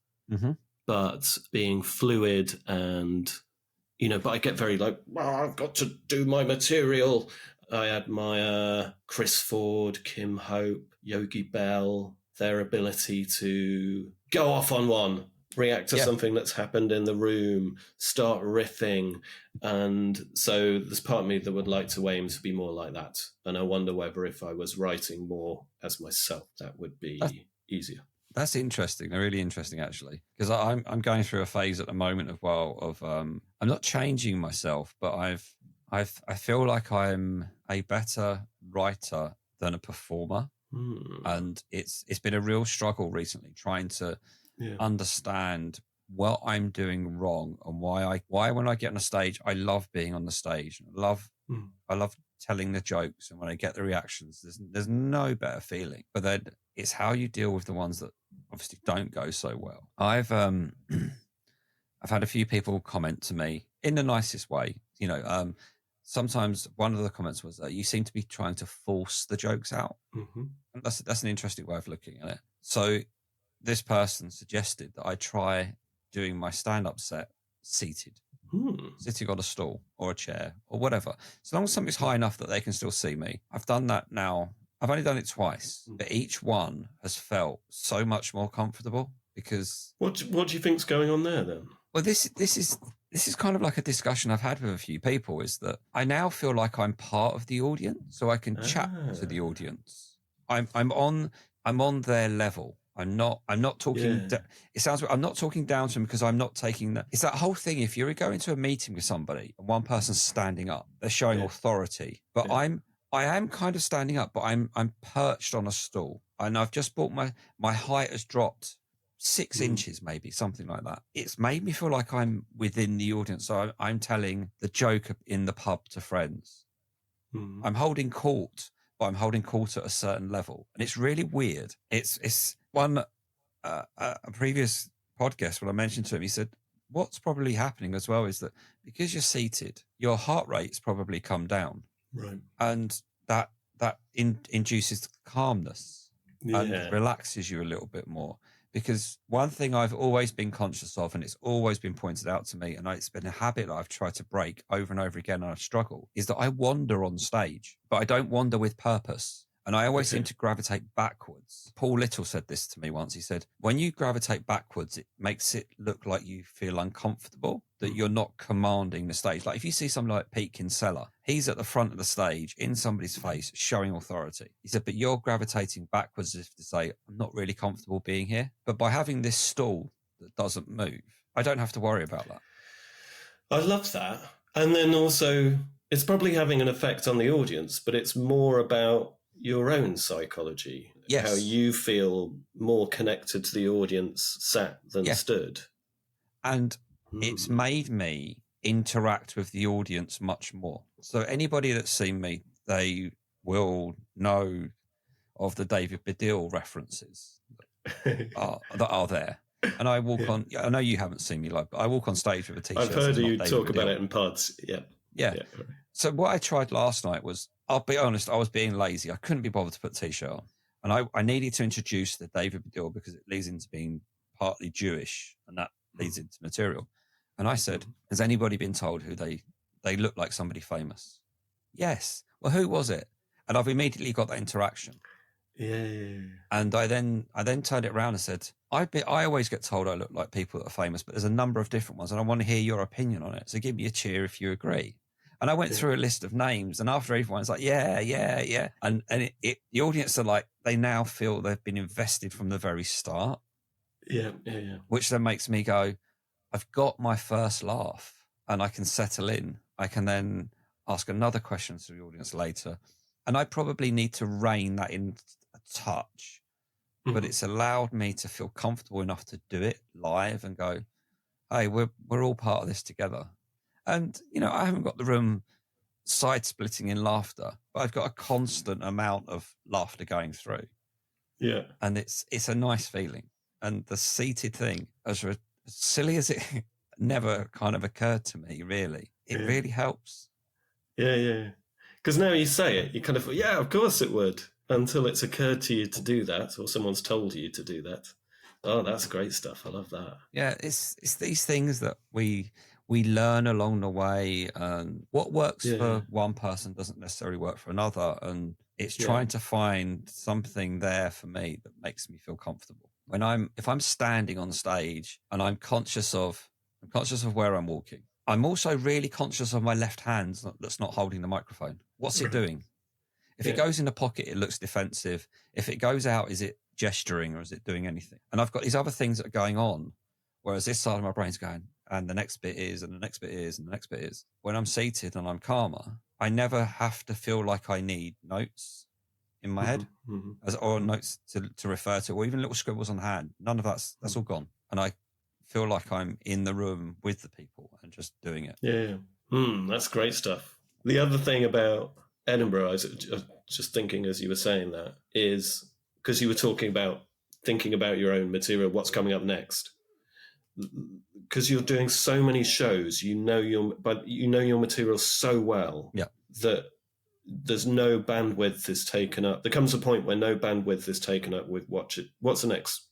but being fluid and, but I get very I've got to do my material. I had my Chris Ford, Kim Hope, Yogi Bell, their ability to go off on one, react to something that's happened in the room, start riffing. And so there's part of me that would like to aim to be more like that. And I wonder whether if I was writing more as myself, that would be easier. That's interesting. They're really interesting, actually, because I'm going through a phase at the moment of I'm not changing myself, but I feel like I'm a better writer than a performer. And it's been a real struggle recently trying to understand what I'm doing wrong and why when I get on a stage, I love being on the stage. I love telling the jokes, and when I get the reactions, there's no better feeling. But then it's how you deal with the ones that obviously don't go so well. I've had a few people comment to me in the nicest way. Sometimes one of the comments was that you seem to be trying to force the jokes out. And that's an interesting way of looking at it. So this person suggested that I try doing my stand-up set seated, sitting on a stool or a chair or whatever. As long as something's high enough that they can still see me. I've done that now. I've only done it twice, but each one has felt so much more comfortable because... What do you think's going on there then? Well, this is kind of like a discussion I've had with a few people, is that I now feel like I'm part of the audience, so I can chat to the audience. I'm on their level. I'm not talking. It sounds like I'm not talking down to them because I'm not taking that. It's that whole thing. If you're going to a meeting with somebody and one person's standing up, they're showing authority. But I am kind of standing up, but I'm perched on a stool, and I've just bought my height has dropped 6 inches, maybe something like that. It's made me feel like I'm within the audience. So I'm telling the joke in the pub to friends. I'm holding court, but I'm holding court at a certain level, and it's really weird. It's one a previous podcast when I mentioned to him, he said, what's probably happening as well is that because you're seated, your heart rate's probably come down, right? And that induces calmness and relaxes you a little bit more. Because one thing I've always been conscious of, and it's always been pointed out to me, and it's been a habit that I've tried to break over and over again, and I've struggled, is that I wander on stage, but I don't wander with purpose. And I always seem to gravitate backwards. Paul Little said this to me once. He said, when you gravitate backwards, it makes it look like you feel uncomfortable, that you're not commanding the stage. Like if you see someone like Pete Kinsella, he's at the front of the stage in somebody's face showing authority. He said, but you're gravitating backwards as if to say, I'm not really comfortable being here. But by having this stool that doesn't move, I don't have to worry about that. I love that. And then also, it's probably having an effect on the audience, but it's more about your own psychology, how you feel more connected to the audience sat than stood. And it's made me interact with the audience much more. So anybody that's seen me, they will know of the David Baddiel references that are there. And I walk on, I know you haven't seen me live, but I walk on stage with a t-shirt. I've heard you talk about it in pods, Yeah. So what I tried last night was, I'll be honest, I was being lazy. I couldn't be bothered to put a t-shirt on. And I needed to introduce the David Baddiel because it leads into being partly Jewish, and that leads into material. And I said, has anybody been told who they look like somebody famous? Yes. Well, who was it? And I've immediately got that interaction. Yeah. And I then turned it around and said, I always get told I look like people that are famous, but there's a number of different ones, and I want to hear your opinion on it. So give me a cheer if you agree. And I went through a list of names, and after everyone's like, yeah. And the audience are like, they now feel they've been invested from the very start. Yeah. Which then makes me go, I've got my first laugh, and I can settle in. I can then ask another question to the audience later. And I probably need to rein that in a touch, but it's allowed me to feel comfortable enough to do it live and go, hey, we're all part of this together. And, I haven't got the room side splitting in laughter, but I've got a constant amount of laughter going through. Yeah. And it's a nice feeling. And the seated thing, as silly as it never kind of occurred to me, really, it really helps. Yeah. Because now you say it, you kind of, yeah, of course it would, until it's occurred to you to do that, or someone's told you to do that. Oh, that's great stuff. I love that. Yeah, it's these things that we learn along the way, and what works for one person doesn't necessarily work for another. And it's trying to find something there for me that makes me feel comfortable. If I'm standing on stage and I'm conscious of where I'm walking, I'm also really conscious of my left hand that's not holding the microphone. What's it doing? If it goes in the pocket, it looks defensive. If it goes out, is it gesturing or is it doing anything? And I've got these other things that are going on, whereas this side of my brain's going, and the next bit is, and the next bit is, and the next bit is. When I'm seated and I'm calmer, I never have to feel like I need notes in my head or notes to refer to, or even little scribbles on the hand. None of that's all gone. And I feel like I'm in the room with the people and just doing it. Yeah. That's great stuff. The other thing about Edinburgh, I was just thinking as you were saying that, is because you were talking about thinking about your own material, what's coming up next. Because you're doing so many shows, you know your material so well that there's no bandwidth is taken up. There comes a point where no bandwidth is taken up with what's the next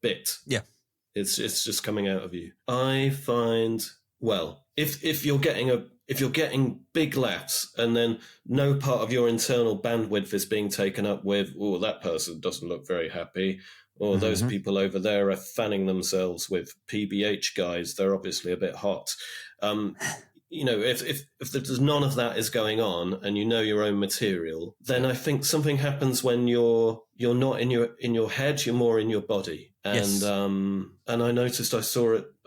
bit. Yeah. It's just coming out of you. I find, well, if you're getting big laughs and then no part of your internal bandwidth is being taken up with, oh, that person doesn't look very happy, or those people over there are fanning themselves with PBH guys, they're obviously a bit hot. If there's none of that is going on and you know your own material, then I think something happens when you're not in your head, you're more in your body. And and I noticed I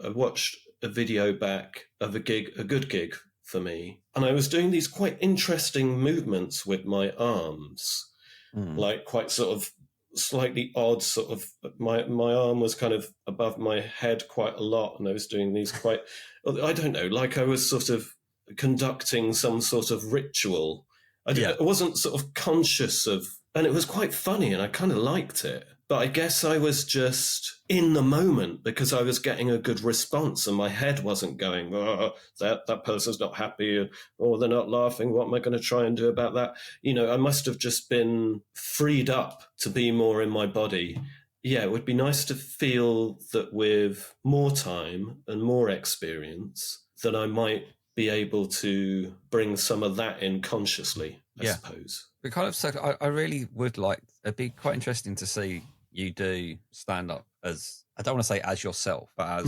watched a video back of a good gig for me, and I was doing these quite interesting movements with my arms, like quite sort of slightly odd sort of, my arm was kind of above my head quite a lot, and I was doing these quite, I don't know, like I was sort of conducting some sort of ritual. I wasn't sort of conscious of, and it was quite funny and I kind of liked it. But I guess I was just in the moment because I was getting a good response and my head wasn't going, oh, that person's not happy, or they're not laughing. What am I going to try and do about that? I must have just been freed up to be more in my body. Yeah, it would be nice to feel that with more time and more experience that I might be able to bring some of that in consciously, I suppose. But kind of, so I really would like, it'd be quite interesting to see you do stand up as, I don't want to say as yourself, but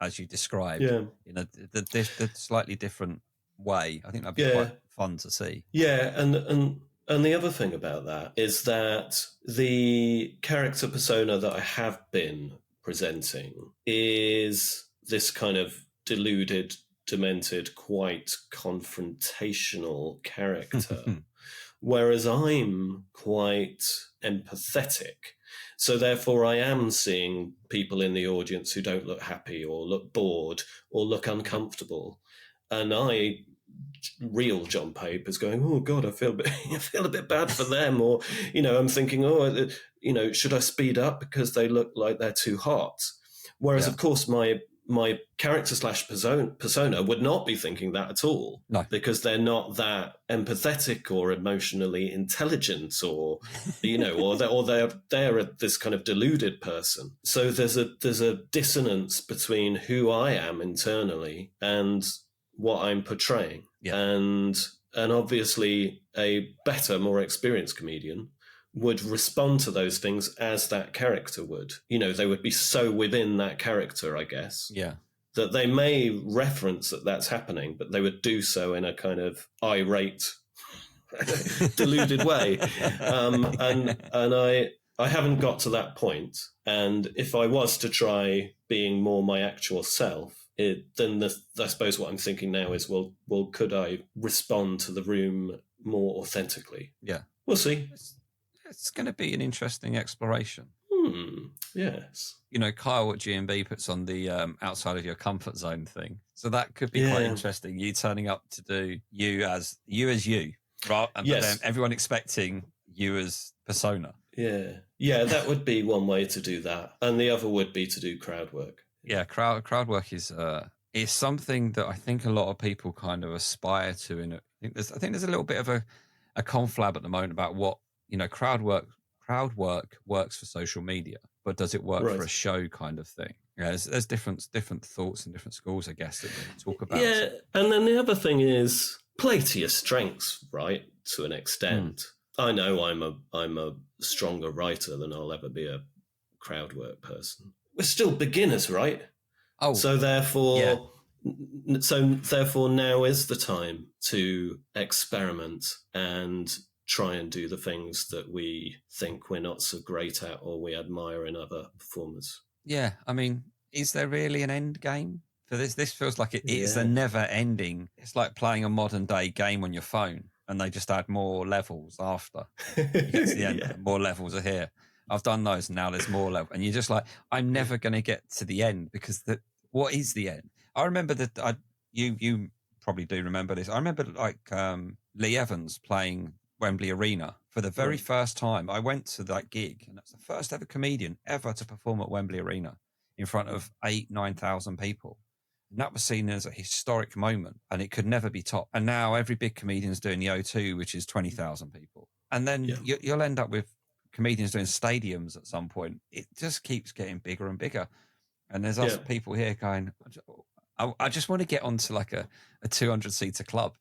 as you described, the slightly different way. I think that'd be quite fun to see. Yeah, and the other thing about that is that the character persona that I have been presenting is this kind of deluded, demented, quite confrontational character, whereas I'm quite empathetic. So therefore I am seeing people in the audience who don't look happy or look bored or look uncomfortable. And real John Pape is going, oh God, I feel a bit bad for them. Or, I'm thinking, should I speed up because they look like they're too hot? Whereas of course my my character slash persona would not be thinking that at all. No. Because they're not that empathetic or emotionally intelligent, or, you know, or they're this kind of deluded person. So there's a dissonance between who I am internally and what I'm portraying. Yeah. And obviously a better, more experienced comedian would respond to those things as that character would. You know, they would be so within that character, I guess. Yeah. That they may reference that that's happening, but they would do so in a kind of irate, deluded way. And I haven't got to that point. And if I was to try being more my actual self, then I suppose what I'm thinking now is, well, could I respond to the room more authentically? Yeah. We'll see. It's going to be an interesting exploration. Yes. You know, Kyle at G&B puts on the outside of your comfort zone thing. So that could be quite interesting. You turning up to do you as you, right? And then everyone expecting you as persona. Yeah. Yeah, that would be one way to do that. And the other would be to do crowd work. Yeah, crowd work is something that I think a lot of people kind of aspire to. I think there's a little bit of a conflab at the moment about what, you know, crowd work works for social media, but does it work for a show kind of thing? Yeah, there's different thoughts and different schools, I guess, that we talk about. Yeah, and then the other thing is play to your strengths, right? To an extent. I know I'm a stronger writer than I'll ever be a crowd work person. We're still beginners, right? Oh, so therefore now is the time to experiment and try and do the things that we think we're not so great at or we admire in other performers. Yeah, I mean, is there really an end game for this? This feels like it is a never ending. It's like playing a modern day game on your phone and they just add more levels after. You get to the end, more levels are here. I've done those, and now there's more levels. And you're just like, I'm never going to get to the end, because what is the end? I remember that you probably do remember this. I remember like Lee Evans playing Wembley Arena for the very first time. I went to that gig, and that's the first ever comedian ever to perform at Wembley Arena in front of 8,000-9,000 people. And that was seen as a historic moment, and it could never be topped. And now every big comedian's doing the O2, which is 20,000 people. And then you'll end up with comedians doing stadiums at some point. It just keeps getting bigger and bigger. And there's us people here going, I just want to get onto like a 200-seater club.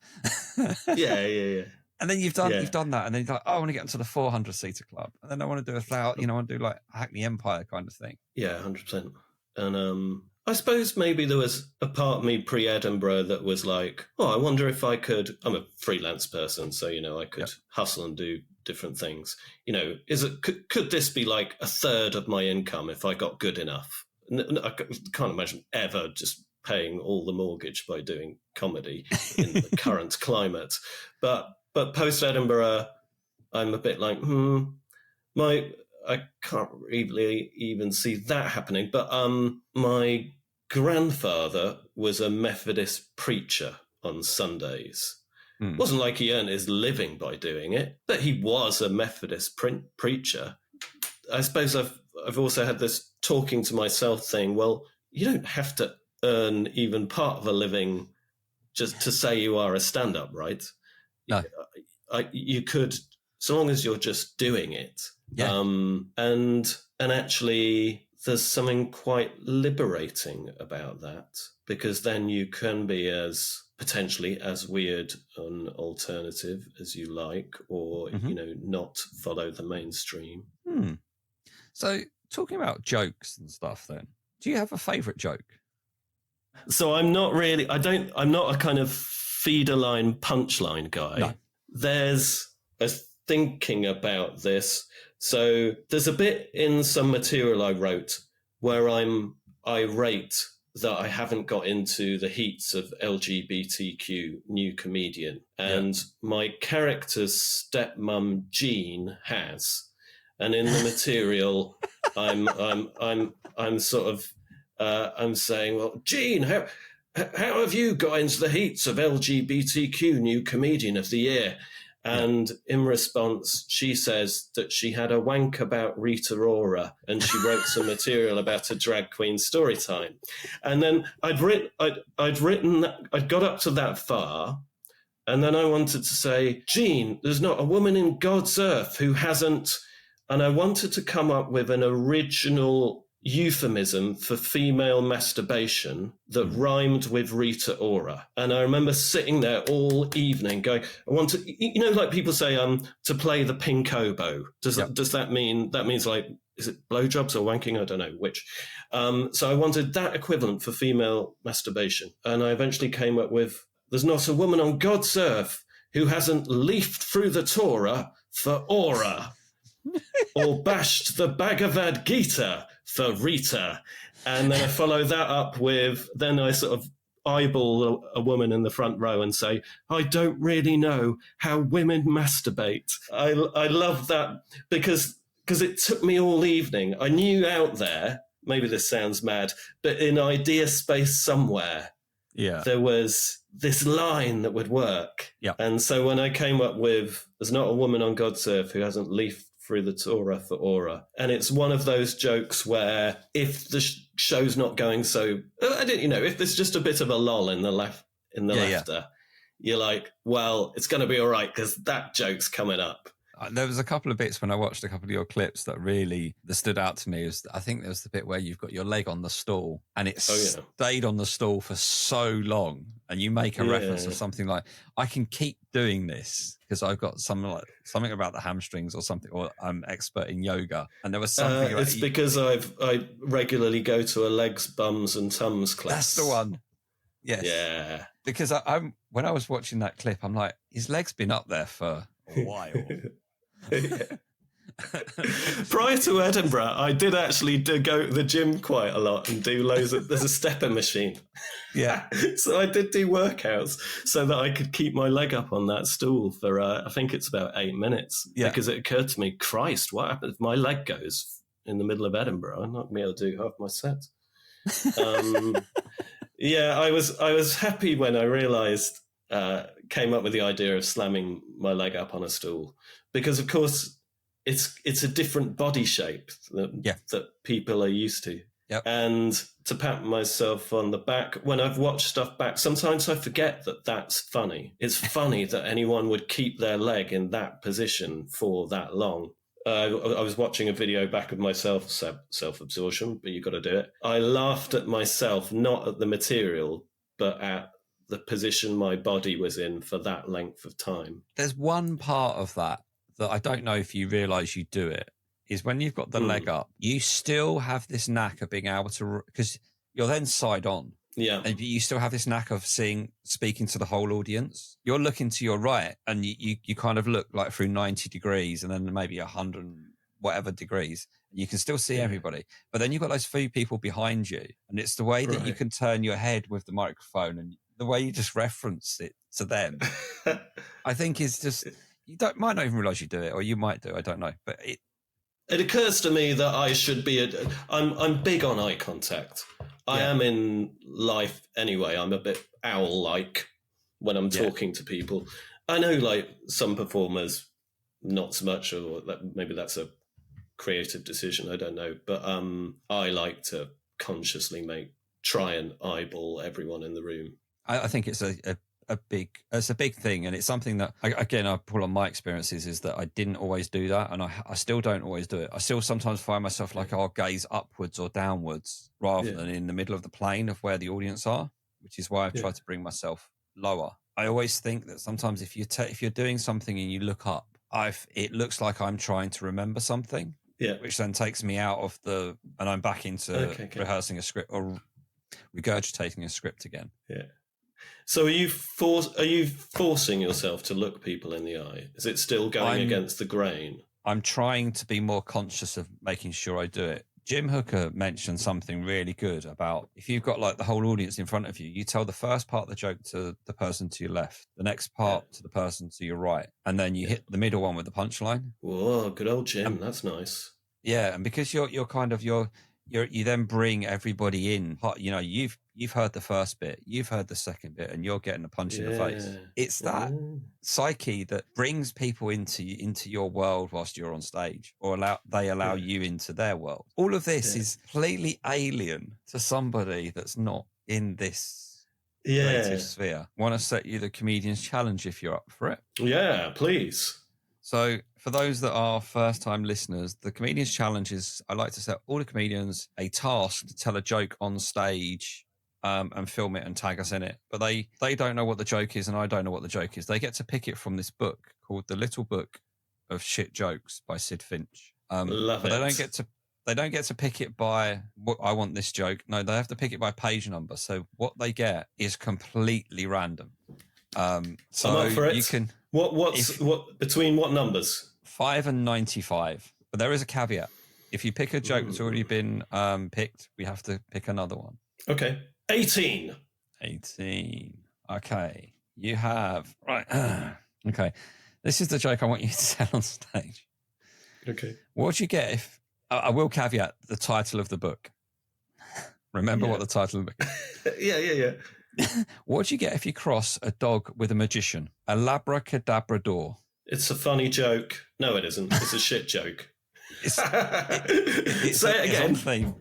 Yeah. And then you've done that, and then you're like, oh, I want to get into the 400-seater club, and then I want to do 1,000. You know, I want to do like Hackney Empire kind of thing. Yeah, 100%. And I suppose maybe there was a part of me pre-Edinburgh that was like, oh, I wonder if I could. I'm a freelance person, so you know, I could hustle and do different things. You know, could this be like a third of my income if I got good enough? I can't imagine ever just paying all the mortgage by doing comedy in the current climate, but post Edinburgh, I'm a bit like, I can't really even see that happening. But my grandfather was a Methodist preacher on Sundays. It wasn't like he earned his living by doing it, but he was a Methodist preacher. I suppose I've also had this talking to myself thing, well, you don't have to earn even part of a living just to say you are a stand-up, right? No. You could, so long as you're just doing it. Yeah. And actually there's something quite liberating about that, because then you can be as potentially as weird and alternative as you like, or, you know, not follow the mainstream. So talking about jokes and stuff then, do you have a favourite joke? So I'm not a kind of feeder line punchline guy. No. There's a thinking about this. So there's a bit in some material I wrote where I'm irate that I haven't got into the heats of LGBTQ new comedian. And my character's stepmom Jean has. And in the material, I'm sort of I'm saying, well, Jean, how have you got into the heats of LGBTQ new comedian of the year? And in response, she says that she had a wank about Rita Ora and she wrote some material about a drag queen story time. And then I'd got up to that far. And then I wanted to say, Jean, there's not a woman in God's earth who hasn't. And I wanted to come up with an original euphemism for female masturbation that rhymed with Rita Ora. And I remember sitting there all evening going, I want to, like people say, to play the pink oboe. Does that means like, is it blowjobs or wanking? I don't know which. So I wanted that equivalent for female masturbation. And I eventually came up with, there's not a woman on God's earth who hasn't leafed through the Torah for Ora or bashed the Bhagavad Gita for Rita. And then I follow that up with, then I sort of eyeball a woman in the front row and say, I don't really know how women masturbate. I love that because it took me all evening. I knew out there, maybe this sounds mad, but in idea space somewhere, there was this line that would work. And so when I came up with, there's not a woman on God's earth who hasn't leafed through the Torah for Ora. And it's one of those jokes where if the show's not going so, if there's just a bit of a lull in the laughter, you're like, well, it's going to be all right because that joke's coming up. There was a couple of bits when I watched a couple of your clips that stood out to me. I think there was the bit where you've got your leg on the stool and it stayed on the stool for so long, and you make a reference of something like, I can keep doing this because I've got something about the hamstrings or something, or I'm expert in yoga. And there was something it's because I regularly go to a legs, bums and tums class. That's the one. Yes. Yeah. Because when I was watching that clip, I'm like, his leg's been up there for a while. Prior to Edinburgh, I did actually go to the gym quite a lot and do loads of, there's a stepper machine. Yeah. So I did do workouts so that I could keep my leg up on that stool for, I think it's about 8 minutes. Yeah. Because it occurred to me, Christ, what happens if my leg goes in the middle of Edinburgh? I'm not going to be able to do half my set. Yeah, I was happy when I realised, came up with the idea of slamming my leg up on a stool, because of course it's a different body shape that people are used to. Yep. And to pat myself on the back, when I've watched stuff back, sometimes I forget that that's funny. It's funny that anyone would keep their leg in that position for that long. I was watching a video back of myself, self-absorption, but you've got to do it. I laughed at myself, not at the material, but at the position my body was in for that length of time. There's one part of that I don't know if you realise you do it, is when you've got the leg up, you still have this knack of being able to, because you're then side on. Yeah. And you still have this knack of speaking to the whole audience. You're looking to your right and you kind of look like through 90 degrees and then maybe 100 whatever degrees. You can still see everybody. But then you've got those few people behind you. And it's the way that you can turn your head with the microphone and the way you just reference it to them. I think is just, might not even realise you do it, or you might do, I don't know. But it occurs to me that I should be, I'm big on eye contact. I am in life anyway. I'm a bit owl-like when I'm talking to people. I know, like, some performers, not so much, or maybe that's a creative decision, I don't know. But I like to consciously try and eyeball everyone in the room. I think it's a big thing, and it's something that I pull on my experiences is that I didn't always do that, and I still don't always do it. I still sometimes find myself like I'll gaze upwards or downwards rather than in the middle of the plane of where the audience are, which is why I've tried to bring myself lower. I always think that sometimes if you're doing something and you look up, it looks like I'm trying to remember something, which then takes me out of and I'm back into rehearsing a script or regurgitating a script again. Yeah. So are you forcing yourself to look people in the eye? Is it still going against the grain? I'm trying to be more conscious of making sure I do it. Jim Hooker mentioned something really good about if you've got like the whole audience in front of you, you tell the first part of the joke to the person to your left, the next part to the person to your right, and then you hit the middle one with the punchline. Whoa, good old Jim. That's nice. Yeah, and because you're you then bring everybody in. You know, you've heard the first bit, you've heard the second bit, and you're getting a punch in the face. It's that psyche that brings people into your world whilst you're on stage, or allow you into their world. All of this is completely alien to somebody that's not in this creative sphere. Want to set you the comedian's challenge if you're up for it? Yeah, please. So for those that are first-time listeners, the Comedian's Challenge is, I like to set all the comedians a task to tell a joke on stage and film it and tag us in it. But they don't know what the joke is, and I don't know what the joke is. They get to pick it from this book called The Little Book of Shit Jokes by Sid Finch. Love it. They don't get to pick it by, what I want this joke. No, they have to pick it by page number. So what they get is completely random. So I'm up for it. You can... What between what numbers? 5 and 95. But there is a caveat. If you pick a joke that's already been picked, we have to pick another one. Okay. 18. 18. Okay. You have... Right. Okay. This is the joke I want you to tell on stage. Okay. What would you get if... I will caveat the title of the book. Remember what the title of the book is. Yeah. What would you get if you cross a dog with a magician? A labracadabrador. It's a funny joke. No, it isn't. It's a shit joke. Say it again. It's on theme.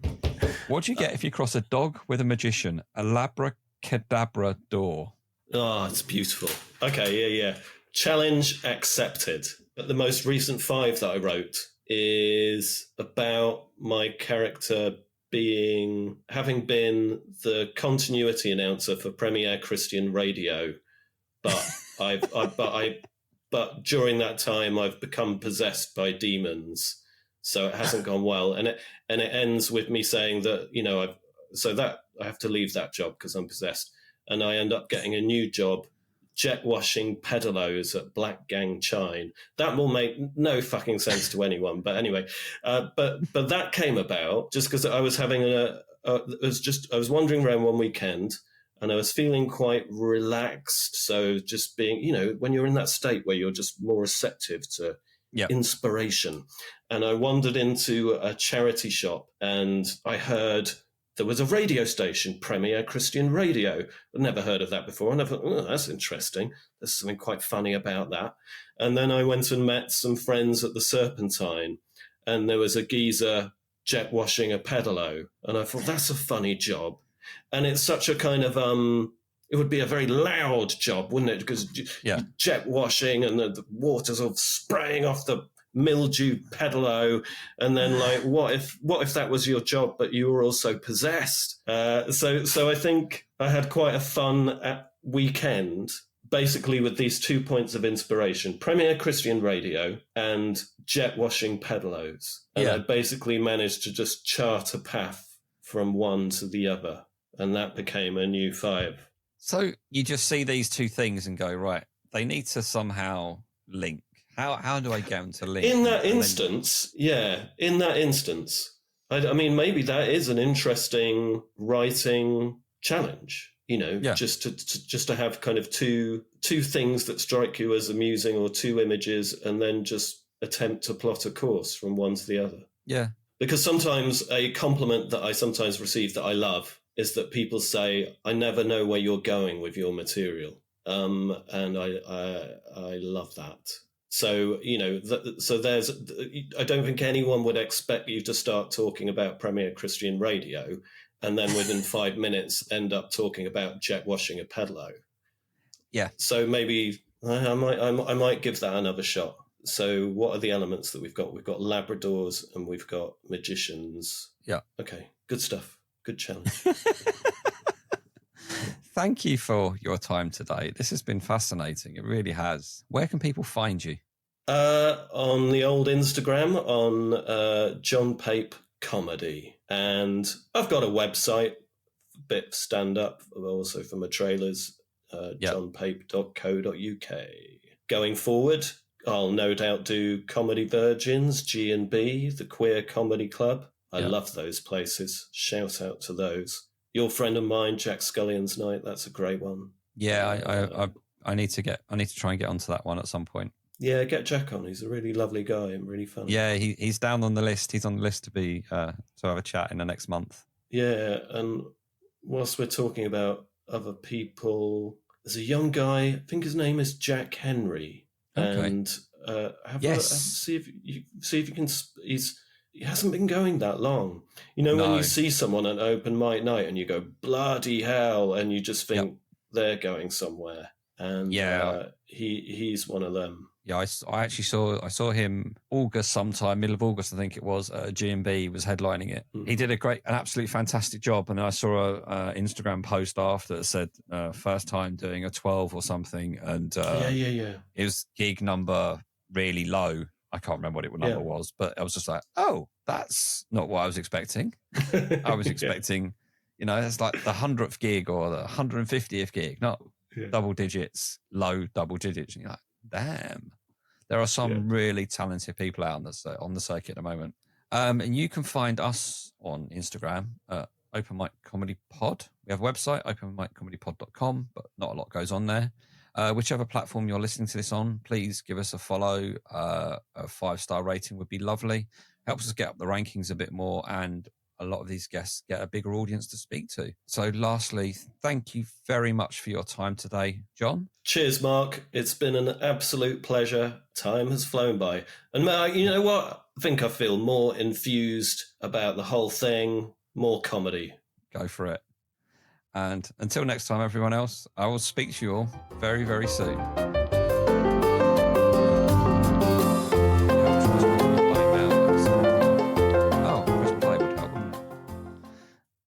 What do you get if you cross a dog with a magician? A labracadabrador. Oh, it's beautiful. Okay, yeah. Challenge accepted. But the most recent 5 that I wrote is about my character having been the continuity announcer for Premier Christian Radio, but but during that time I've become possessed by demons, so it hasn't gone well, and it ends with me saying that, you know, I have to leave that job because I'm possessed, and I end up getting a new job, jet washing pedalos at Black Gang Chine. That will make no fucking sense to anyone, but anyway, but that came about just because I was having I was wandering around one weekend and I was feeling quite relaxed. So just being, you know, when you're in that state where you're just more receptive to inspiration, and I wandered into a charity shop and I heard there was a radio station, Premier Christian Radio. I'd never heard of that before. And I thought, oh, that's interesting. There's something quite funny about that. And then I went and met some friends at the Serpentine, and there was a geezer jet washing a pedalo. And I thought, that's a funny job. And it's such a kind of, it would be a very loud job, wouldn't it? Because jet washing and the water's all spraying off the mildew pedalo, and then like what if that was your job but you were also possessed? So I think I had quite a fun weekend basically with these 2 points of inspiration: Premier Christian Radio and jet washing pedalos, and I basically managed to just chart a path from one to the other, and that became a new 5. So you just see these two things and go, right, they need to somehow link. How do I get them to link? In that instance, I mean, maybe that is an interesting writing challenge, you know, just to have kind of two things that strike you as amusing, or 2 images, and then just attempt to plot a course from one to the other. Yeah. Because sometimes a compliment that I sometimes receive that I love is that people say, I never know where you're going with your material. And I love that. So, you know, I don't think anyone would expect you to start talking about Premier Christian Radio and then within 5 minutes end up talking about jet washing a pedalo. Yeah. So maybe I might give that another shot. So what are the elements that we've got? We've got Labradors and we've got magicians. Yeah. Okay. Good stuff. Good challenge. Thank you for your time today. This has been fascinating. It really has. Where can people find you? On the old Instagram, on John Pape Comedy. And I've got a website, a bit of stand-up, also for my trailers, johnpape.co.uk. Going forward, I'll no doubt do Comedy Virgins, G&B, the Queer Comedy Club. I love those places. Shout out to those. Your friend of mine, Jack Scullion's Night, that's a great one. Yeah, I need to try and get onto that one at some point. Yeah, get Jack on. He's a really lovely guy and really funny. Yeah, he's down on the list. He's on the list to be to have a chat in the next month. Yeah, and whilst we're talking about other people, there's a young guy. I think his name is Jack Henry. Okay. And see if you can. He hasn't been going that long. You know, when you see someone at open mic night and you go bloody hell, and you just think they're going somewhere. And he's one of them. Yeah, I actually saw him August sometime, middle of August, I think it was. G&B was headlining it. Mm-hmm. He did an absolutely fantastic job. And I saw a Instagram post after that said first time doing a 12 or something. And it was gig number really low. I can't remember what number was, but I was just like, oh, that's not what I was expecting. I was expecting, it's like the 100th gig or the 150th gig, not double digits, low double digits. And you're like, damn, there are some really talented people out on the circuit at the moment. And you can find us on Instagram at Open Mic Comedy Pod. We have a website, openmiccomedypod.com, but not a lot goes on there. Whichever platform you're listening to this on, please give us a follow. A 5-star rating would be lovely. Helps us get up the rankings a bit more, and a lot of these guests get a bigger audience to speak to. So lastly, thank you very much for your time today, John. Cheers, Mark. It's been an absolute pleasure. Time has flown by. And you know what? I think I feel more enthused about the whole thing, more comedy. Go for it. And until next time, everyone else, I will speak to you all very, very soon.